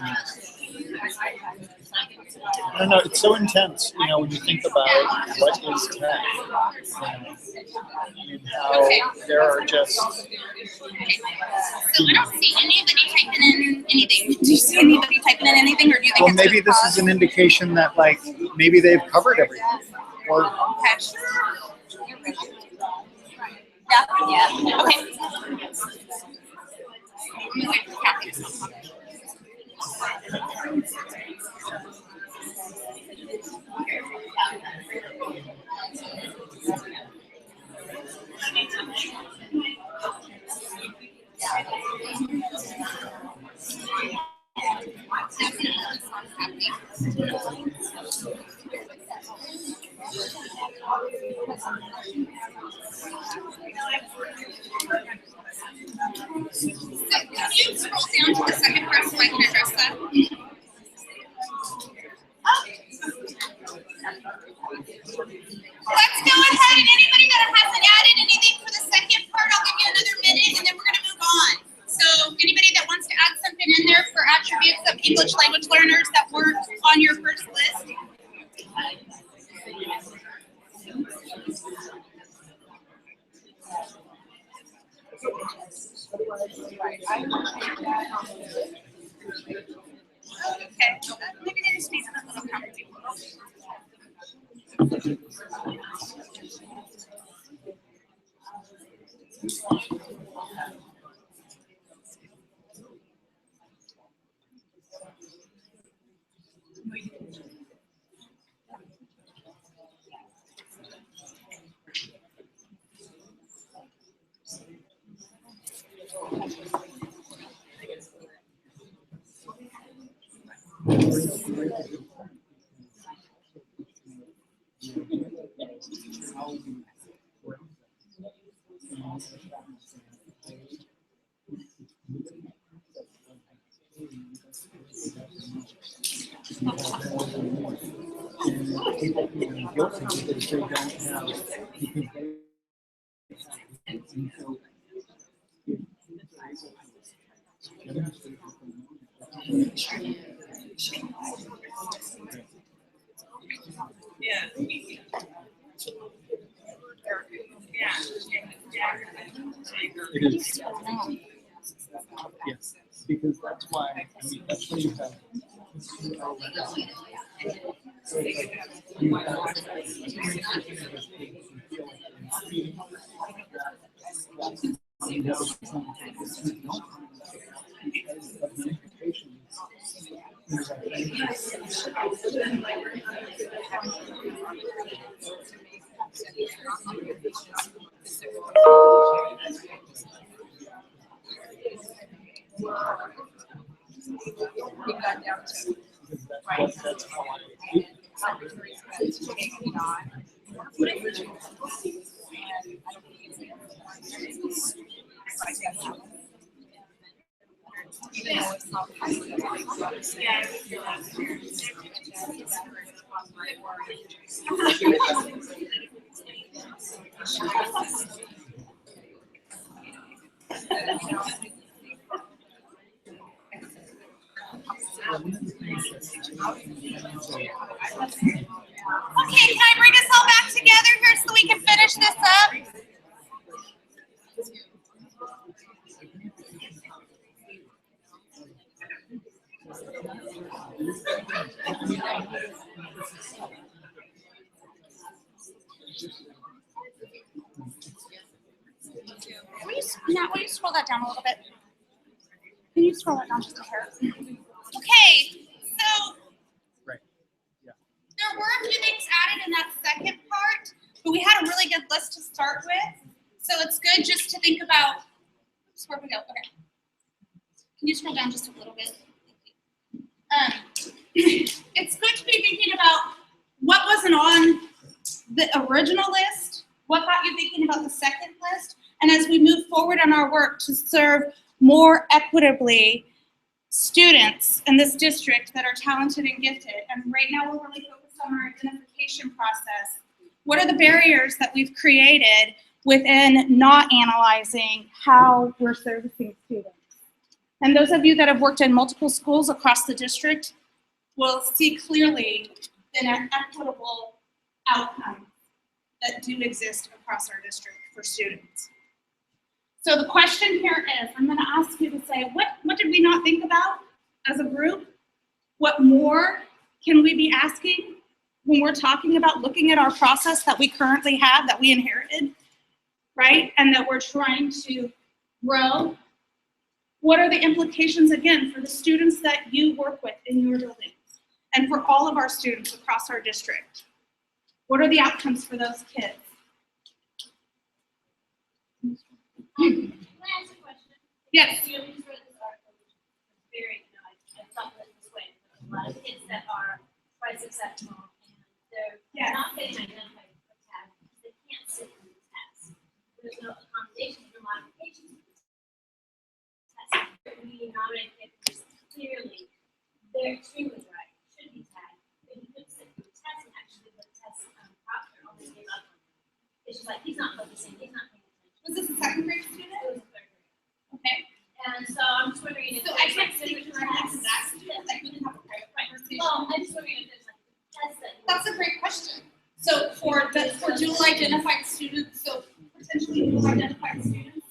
don't know. It's so intense, when you think about what is tech, and how there are just. So I don't see anybody typing in anything. Do you see anybody typing in anything, or do you think Well, it's maybe just this pause? is an indication that, like, maybe they've covered everything, or Okay. Yeah. Okay. So can you scroll down to the second part so I can address that? Let's go ahead, and anybody that hasn't added anything for the second part, I'll give you another minute, and then we're going to move on. So anybody that wants to add something in there for attributes of English language learners that weren't on your first list. Okay, maybe they just need a little commentary. it is. Yes, because that's why. That's why you have. That's how Okay, can I bring us all back together here so we can finish this up? Matt, will you scroll that down a little bit? Can you scroll that down just a hair? Okay, so Right. Yeah. there were a few things added in that second part, but we had a really good list to start with. So it's good just to think about, oops, where we go, okay. Can you scroll down just a little bit? It's good to be thinking about what wasn't on the original list, what got you thinking about the second list, and as we move forward on our work to serve more equitably students in this district that are talented and gifted. And right now we're really focused on our identification process. What are the barriers that we've created within not analyzing how we're servicing students? And those of you that have worked in multiple schools across the district will see clearly the equitable outcomes that do exist across our district for students. So the question here is, I'm going to ask you to say, what did we not think about as a group? What more can we be asking when we're talking about looking at our process that we currently have, that we inherited, right? And that we're trying to grow? What are the implications, again, for the students that you work with in your buildings and for all of our students across our district? What are the outcomes for those kids? Can I ask a question? Yes. You know, we just read this article, which was very, you know, I thought it this way. There's a lot of kids that are quite successful and they're Yes. not getting identified for tasks because they can't sit in these tasks. There's no accommodations or modifications for these tasks. We nominate kids clearly, they're extremely bright, should be tagged, but he couldn't sit through the test and actually the test proctor almost gave up on him. It's just like, he's not focusing, he's not paying attention. Was this a second grade student? It was a third grade. Okay. And so I'm just wondering if So I can't speak to that student, like we can have a private conversation. Well, I'm just wondering if there's like a test that. That's a great question. So for dual identified students, so potentially dual identified students,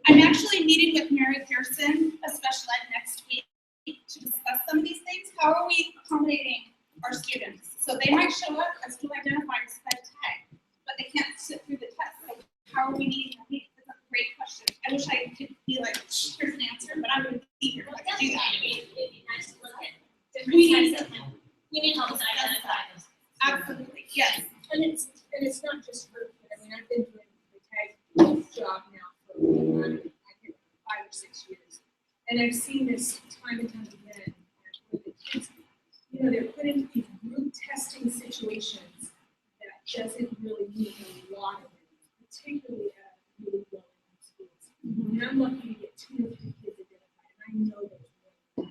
I'm actually meeting with Mary Pearson, a special ed, next week to discuss some of these things. How are we accommodating our students? So they might show up as dual identified sped tag, but they can't sit through the test. So how are we meeting them? That's a great question. I wish I could be like, here's an answer, but I wouldn't be here if I could do that. It'd be nice to look at different types of them. We need to help us identify those. Absolutely, yes. And it's not just for, I mean, I've been doing the tag job now for, I think, 5 or 6 years. And I've seen this time and time again with the kids, you know, they're put into these group testing situations that doesn't really meet a lot of it, particularly at really low schools. And I'm lucky to get 2 or 3 kids identified, and I know those.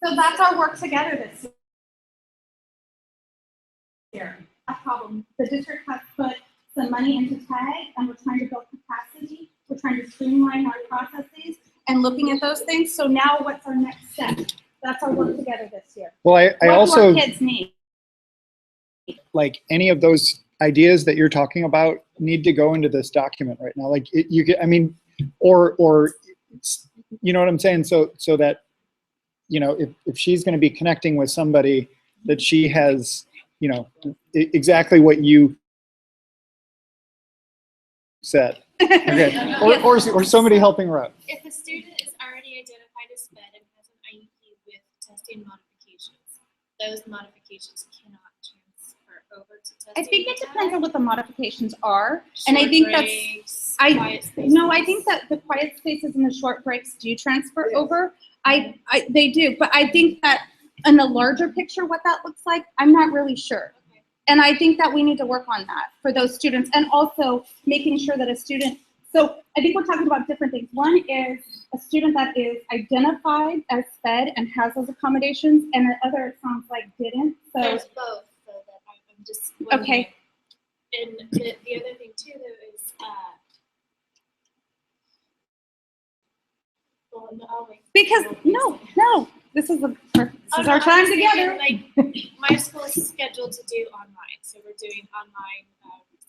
So that's our work together this year. A problem. The district has put some money into TAG, and we're trying to build capacity. We're trying to streamline our processes and looking at those things. So now what's our next step? That's our work together this year. Well, I What do also, our kids need? like, any of those ideas that you're talking about need to go into this document right now. Like, you get, I mean, or you know what I'm saying? So that, you know, if she's going to be connecting with somebody, that she has, you know, exactly what you said. Okay. Or somebody helping her out. If a student is already identified as SPED and has an IEP with testing modifications, those modifications cannot transfer over to testing. I think it and depends on tag. what the modifications are. And I Short think breaks, I quiet spaces. I think that the quiet spaces and the short breaks do transfer over. They do, but I think that in the larger picture, what that looks like, I'm not really sure. Okay. And I think that we need to work on that for those students, and also making sure that a student, so I think we're talking about different things. One is a student that is identified as SPED and has those accommodations, and the other, it sounds like, didn't. So, There's both, so that I'm just okay. wondering. And the other thing too, though, is well, no, I'll wait. Because, no, this is our I'm time just together. thinking, Like, my school is scheduled to do online, so we're doing online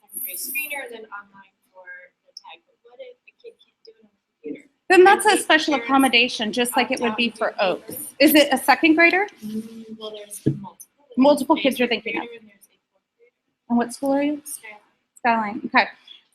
second grade screener, then online for the tag. But what if a kid can't do it on the computer? Then that's a And special parents accommodation, just like it opt would out be and do for Oaks. papers. Is it a second grader? Well, there's multiple. There's Multiple a kids you're third thinking of. grader and there's a fourth grader. And what school are you? Skyline. Skyline. Okay.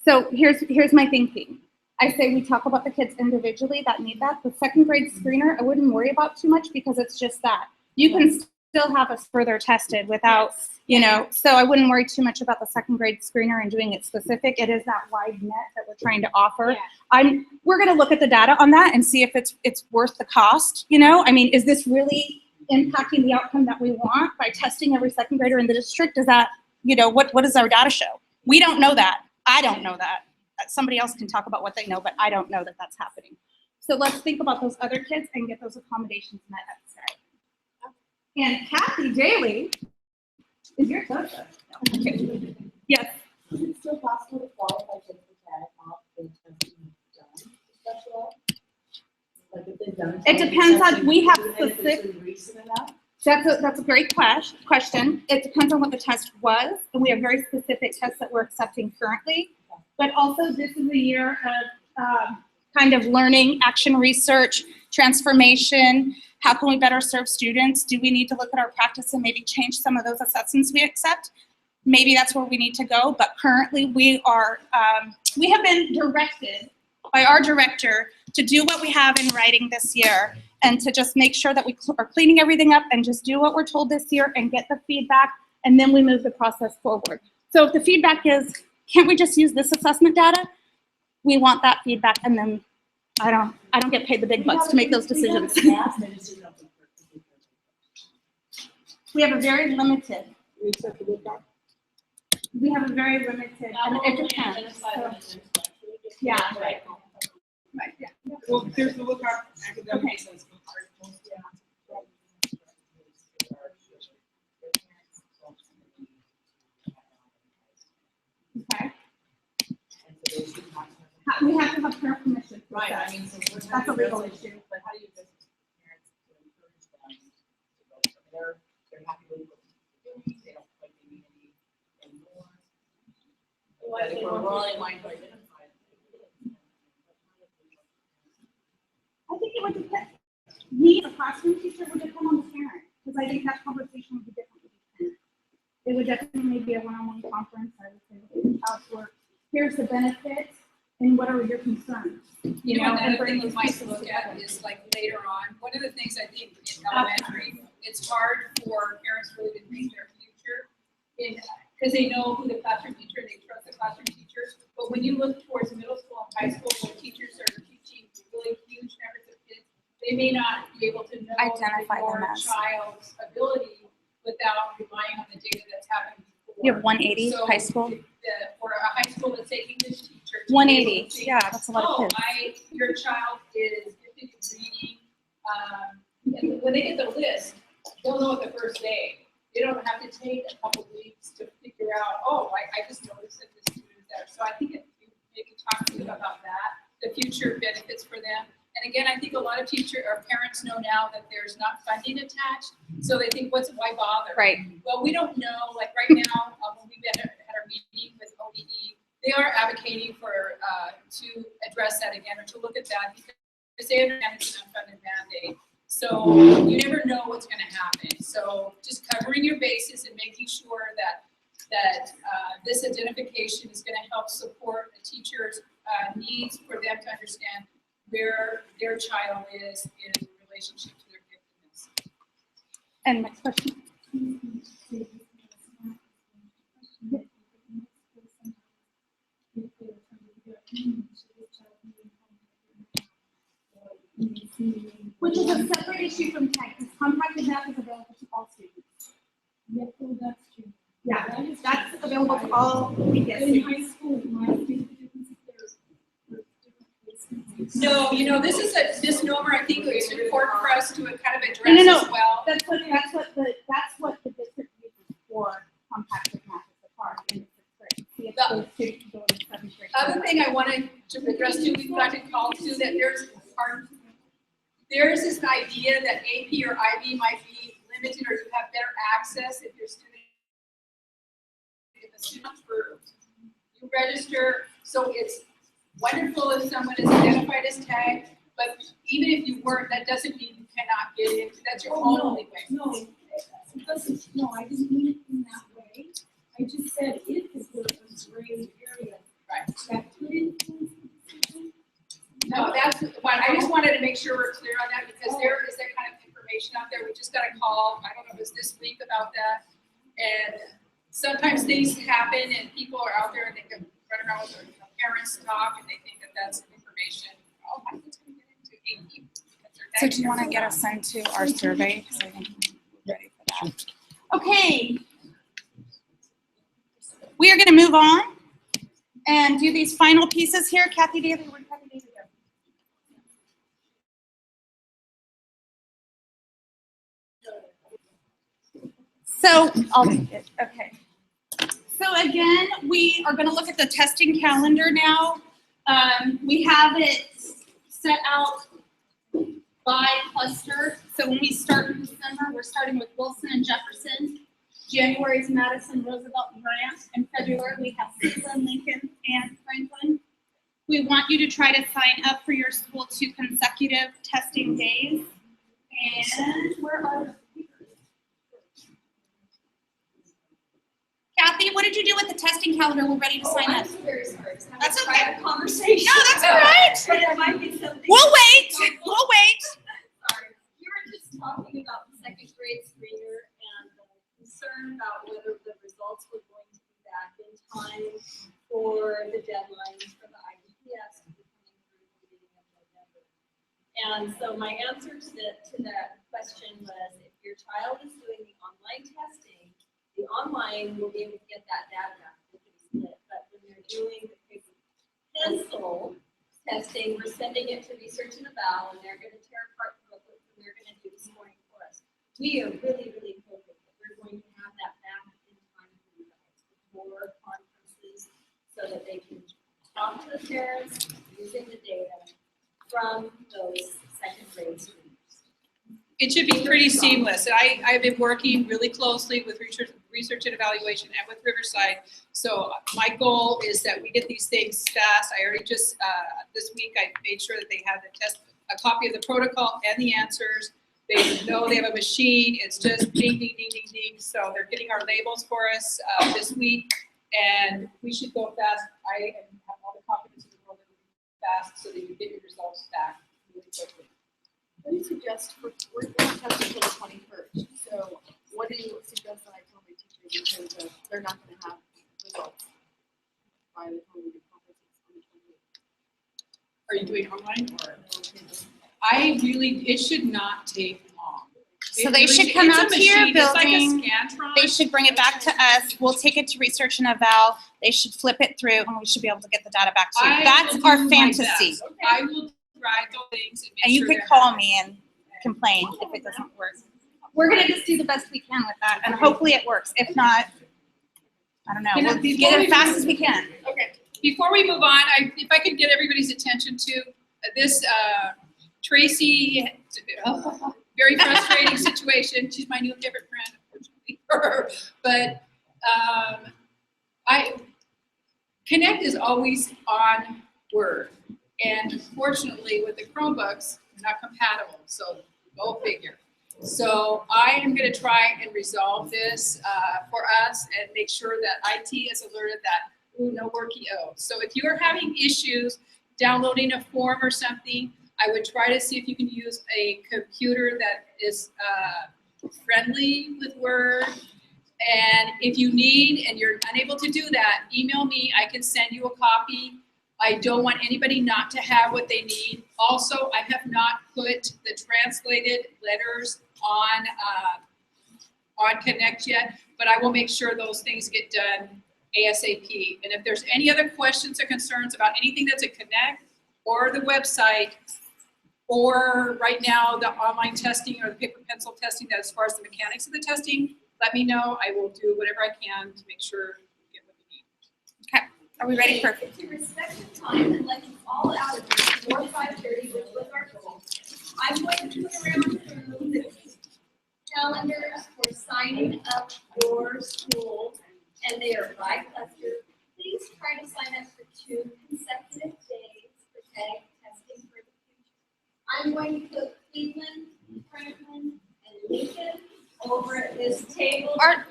So here's my thinking. I say we talk about the kids individually that need that. The second grade screener, I wouldn't worry about too much because it's just that. You can still have us further tested without, you know, so I wouldn't worry too much about the second grade screener and doing it specific. It is that wide net that we're trying to offer. Yeah. We're gonna look at the data on that and see if it's worth the cost, you know? I mean, is this really impacting the outcome that we want by testing every second grader in the district? Is that, you know, what does our data show? We don't know that. I don't know that. Somebody else can talk about what they know, but I don't know that that's happening. So let's think about those other kids and get those accommodations met at the start. And Kathy Daly is your social. Okay. Yes. Is it still possible to qualify for the tag off the testing done? Special ed? Like if they've done It depends on, we have even if specific, it's recent enough? that's a great question. It depends on what the test was, and we have very specific tests that we're accepting currently. But also this is a year of kind of learning, action research, transformation. How can we better serve students? Do we need to look at our practice and maybe change some of those assessments we accept? Maybe that's where we need to go, but currently we have been directed by our director to do what we have in writing this year and to just make sure that we are cleaning everything up and just do what we're told this year and get the feedback, and then we move the process forward. So if the feedback is, can't we just use this assessment data? We want that feedback, and then I don't get paid the big bucks to make those decisions. We have a very limited. We have a very limited, and it depends. So, yeah. Right. Right. Yeah. Well, there's the lookout academic Okay. assessment. Okay. We have to have parent permission. for Right, that. I mean, so what That's a legal issue. But how do you business parents to encourage them to go from there? They're happy with what they're doing, they don't like they need any more. But if we're rolling line to identify. I think it would depend. Me, as a classroom teacher, would depend on the parent, because I think that conversation would be different with the parent. It would definitely be a one-on-one conference. I would say, how's work? Here's the benefits, and what are your concerns? You know, and another bring thing you those might pieces look at together. is like later on, one of the things I think in elementary, it's hard for parents really to make their future in, because they know who the classroom teacher, they trust the classroom teachers. But when you look towards middle school and high school, where teachers are teaching really huge numbers of kids, they may not be able to know Identify them your as. child's ability without relying on the data that's happened before. You have 180 So high school. for a high school, let's say English teacher. to be 180. able to say, Yeah, that's a lot of kids. Your child is gifted in reading, and when they get the list, they'll know it the first day. They don't have to take a couple weeks to figure out, oh, I just noticed that this student is there. So I think if you maybe talk to them about that, the future benefits for them. And again, I think a lot of parents know now that there's not funding attached, so they think, why bother? Right. Well, we don't know, like right now, when we had our meeting with ODE, they are advocating for, to address that again, or to look at that, because they understand it's an unfunded mandate. So you never know what's gonna happen. So just covering your bases and making sure that this identification is gonna help support the teacher's needs for them to understand where their child is in relationship to their giftedness. And next question. Which is a separate issue from tech, because compacted math is available to all students. Yeah, that's available to all students. No, this is a misnomer. I think it's important for us to kind of address No. as well. That's what the district uses for compacted math as a part in sixth grade. See if those students go to seventh grade. Other thing I wanted to address too, we've got to call to that there's this idea that AP or IB might be limited, or you have better access if your student you register. So it's wonderful if someone is identified as tagged, but even if you weren't, that doesn't mean you cannot get in. That's your only way. No, it doesn't, no, I didn't mean it in that way. I just said if it were a gray area. Right. That could influence the decision, wanted to make sure we're clear on that because there is that kind of information out there. We just got a call, I don't know if it was this week about that. And sometimes things happen and people are out there and they can run around with their parents talk and they think that that's information. Oh, my kid's gonna get into AP. So do you want to get us into our survey? Because I think we're ready for that. Okay. We are going to move on and do these final pieces here. Kathy Daly, where'd Kathy Daly go? So I'll take it. Okay. So again, we are going to look at the testing calendar now. We have it set out by cluster. So when we start in December, we're starting with Wilson and Jefferson. January is Madison, Roosevelt, and Grant. In February, we have Cleveland, Lincoln, and Franklin. We want you to try to sign up for your school 2 consecutive testing days. And where are the speakers? Kathy, what did you do with the testing calendar? We're ready to sign up. I'm so very sorry. That's okay. Conversation. No, that's all right. But there might be something. We'll wait. We'll wait. Sorry. You were just talking about the second grade screener and the concern about whether the results were going to be back in time for the deadlines for the IDPS to be coming through the beginning of November. And so my answer to that question was, if your child is doing the online testing, the online will be able to get that data back pretty split. But when they're doing the paper pencil testing, we're sending it to research and eval, and they're going to tear apart the booklet and they're going to do the scoring for us. We are really, really hoping that we're going to have that back in time for you guys before conferences so that they can talk to the parents using the data from those second grade students. It should be pretty seamless. I've been working really closely with research and evaluation and with Riverside. So my goal is that we get these things fast. I already just, this week, I made sure that they have a copy of the protocol and the answers. They know they have a machine. It's just ding, ding, ding, ding, ding. So they're getting our labels for us this week. And we should go fast. I have all the confidence in the world that we can fast so that you get your results back really quickly. What do you suggest for, we're not testing until the 21st, so what do you suggest that I tell my teachers in terms of they're not going to have results by the time we do conferences on the 28th? Are you doing online or? It should not take long. So they should come out to your It's like a building. Scantron. They should bring it back to us. We'll take it to research and eval. They should flip it through and we should be able to get the data back to you. I That's will our do my fantasy. best. I will try those things and make And you sure could they're call happening. me and complain if it doesn't work. We're gonna just do the best we can with that and hopefully it works. If not, I don't know, we'll get it as fast as we can. Okay, before we move on, if I could get everybody's attention to this Tracy, very frustrating situation. She's my new favorite friend, unfortunately. But Connect is always on Word. And unfortunately, with the Chromebooks, they're not compatible. So go figure. So I am going to try and resolve this for us and make sure that IT is alerted that no workio. So if you're having issues downloading a form or something, I would try to see if you can use a computer that is friendly with Word. And if you need and you're unable to do that, email me. I can send you a copy. I don't want anybody not to have what they need. Also, I have not put the translated letters on Connect yet, but I will make sure those things get done ASAP. And if there's any other questions or concerns about anything that's at Connect or the website, or right now the online testing or the paper pencil testing, that as far as the mechanics of the testing, let me know. I will do whatever I can to make sure you get what you need. Okay, are we ready for? To respect the time and let you all out of here before 5:30, which was our goal, I'm going to put around through the calendars for signing up your school, and they are by cluster. Please try to sign up for 2 consecutive days for tag testing for the future. I'm going to put Cleveland, Franklin, and Lincoln over at this table. Are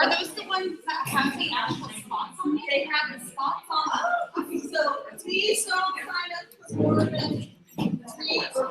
those the ones that have the actual spots on it? They have the spots on them. So please don't sign up for more than 3 or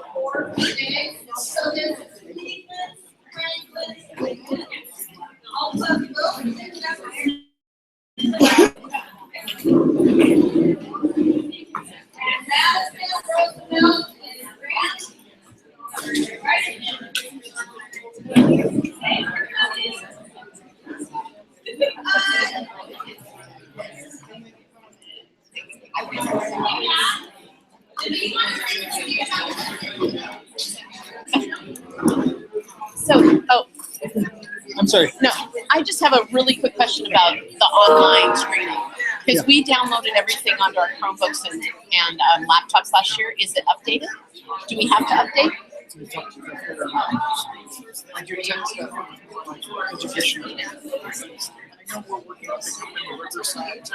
So, oh, I'm sorry. no, I just have a really quick question about the online screening. Because Yeah. we downloaded everything onto our Chromebooks and laptops last year. Is it updated? Do we have to update? I do tend to education. I know we're working with the company Riverside.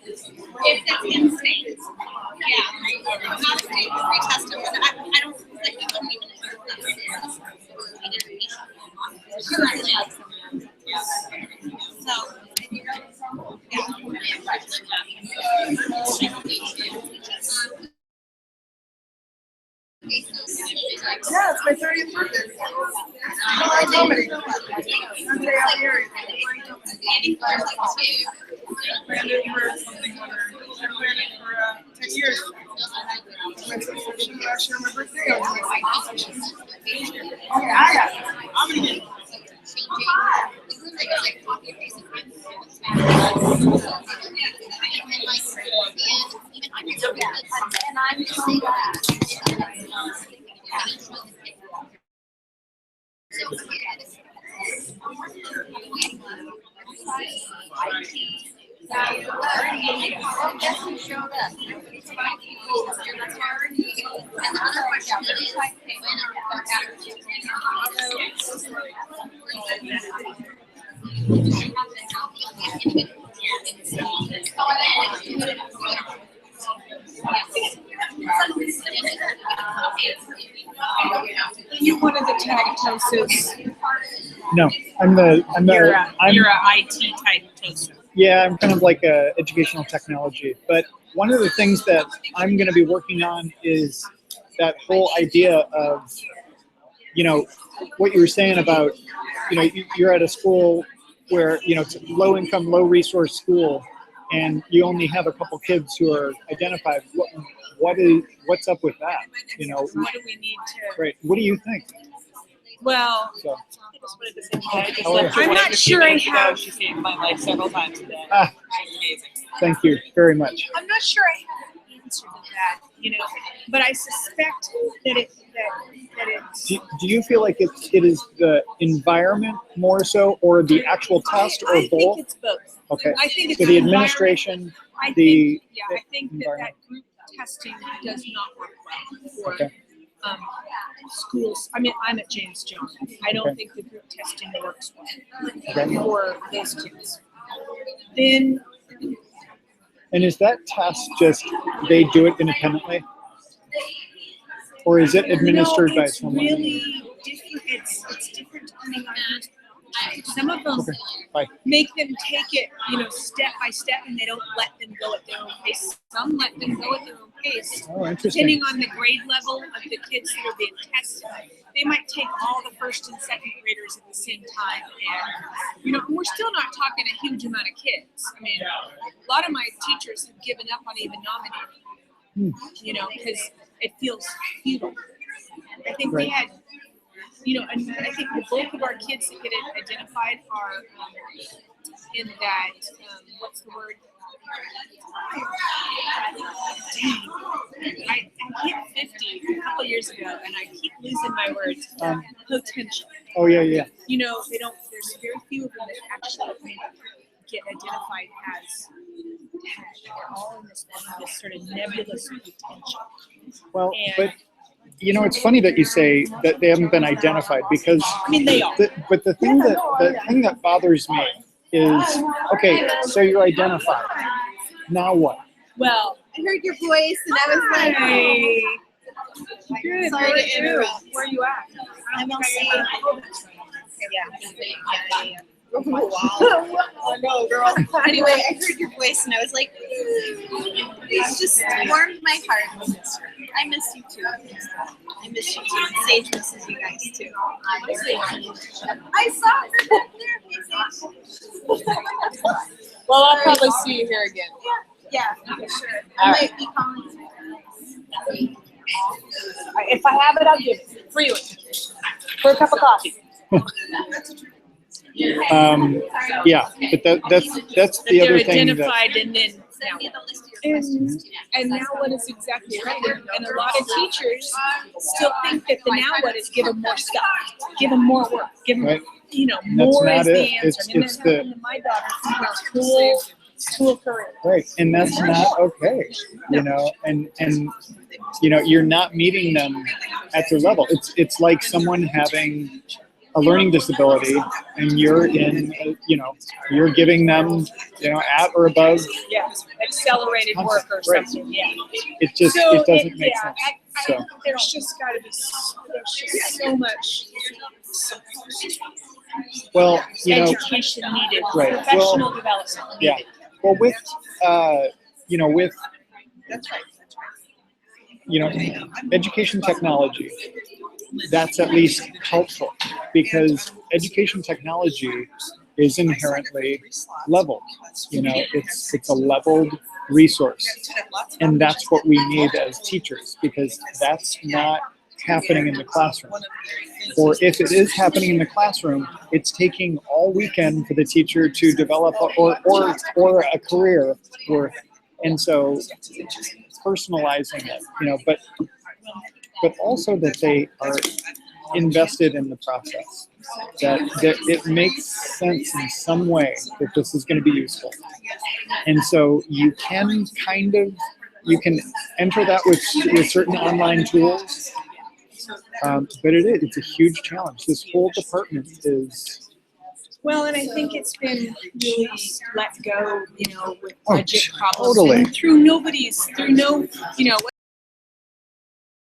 If it's in state, yeah. Out of state, we test them, but I don't, like, we wouldn't even know. So, if you know, Yeah, it's my 30th birthday. I'm comedy. Sunday out here. Planned it for something other. I planned it for 10 years. My section last year on my birthday. I was like, oh yeah. I'm gonna get And I'm so glad. You wanted the tag tosis. No, You're a I'm IT type toaster. yeah, I'm kind of like educational technology. But one of the things that I'm going to be working on is that whole idea of, what you were saying about, you're at a school where, it's a low income, low resource school, and you only have a couple kids who are identified. What's up with that? What do we need to? Right. What do you think? Well, So, I'm not sure I have. She saved my life several times a day. Ah. She's amazing. thank you very much. I'm not sure I have an answer to that, but I suspect that it's. Do you feel like it is the environment more so, or the actual test, or I both? think it's both. Okay. I think it's So the environment. administration, I the think that group testing does not work well for Okay. schools. I mean, I'm at James Jones. I don't Okay. think the group testing works well Okay. for those kids. Then and is that test just they do it independently, or is it administered by it's someone? really different. It's different depending on who's. Some of them Okay. Bye. make them take it, step by step, and they don't let them go at their own pace. Some let them go at their own pace. Oh, interesting. Depending on the grade level of the kids that are being tested, they might take all the first and second graders at the same time. And, we're still not talking a huge amount of kids. I mean, a lot of my teachers have given up on even nominating, because it feels futile. I think Right. they had, and I think the bulk of our kids that get identified are in that, what's the word? Dang. I hit 50 a couple years ago, and I keep losing my words. Potential. Oh yeah. They don't. There's very few of them that actually get identified as They're all in this sort of nebulous potential. Well, And- but you know, it's funny that you say that they haven't been identified because I mean, they are. but the thing that bothers me is, okay, so you're identified. Now what? Well, I heard your voice and I was like, hey. Good. Sorry to interrupt. Where are you at? I'm LC. Oh no, girl. Anyway, I heard your voice and I was like, it just warmed my heart. I miss you too. I miss you too. Sage misses you guys too. I saw her back there. Well, I'll probably see you here again. Yeah, for sure. I might be calling. If I have it, I'll give it freely for a cup of coffee. Yeah, but that's the They're other thing that, identified and then Send me the list of your questions. and now what is exactly right. And a lot of teachers still think that the now what is give them more stuff, give them more work, give them, Right. you know, That's more not is it. the answer. It's- And it's that the- happened to my daughter. School career. right, and that's not okay, you know, and you know, you're not meeting them at their level. It's like someone having a learning disability and you're in, you know, you're giving them, you know, at or above. Yeah, accelerated work or Right. something, yeah. It just, So it doesn't make yeah, sense. I So, think there's just gotta be, there's just so much well, you know, education needed, right, professional development yeah. needed. Well, with, you know, with, you know, education technology, that's at least helpful because education technology is inherently leveled. You know, it's a leveled resource, and that's what we need as teachers because that's not happening in the classroom. Or if it is happening in the classroom, it's taking all weekend for the teacher to develop or a career worth. And so personalizing it, you know, but also that they are invested in the process, that it makes sense in some way that this is going to be useful. And so you can you can enter that with certain online tools, but it's a huge challenge. This whole department is. Well, and I think it's been really let go, you know, with Oh, budget problems. totally. And through no, you know,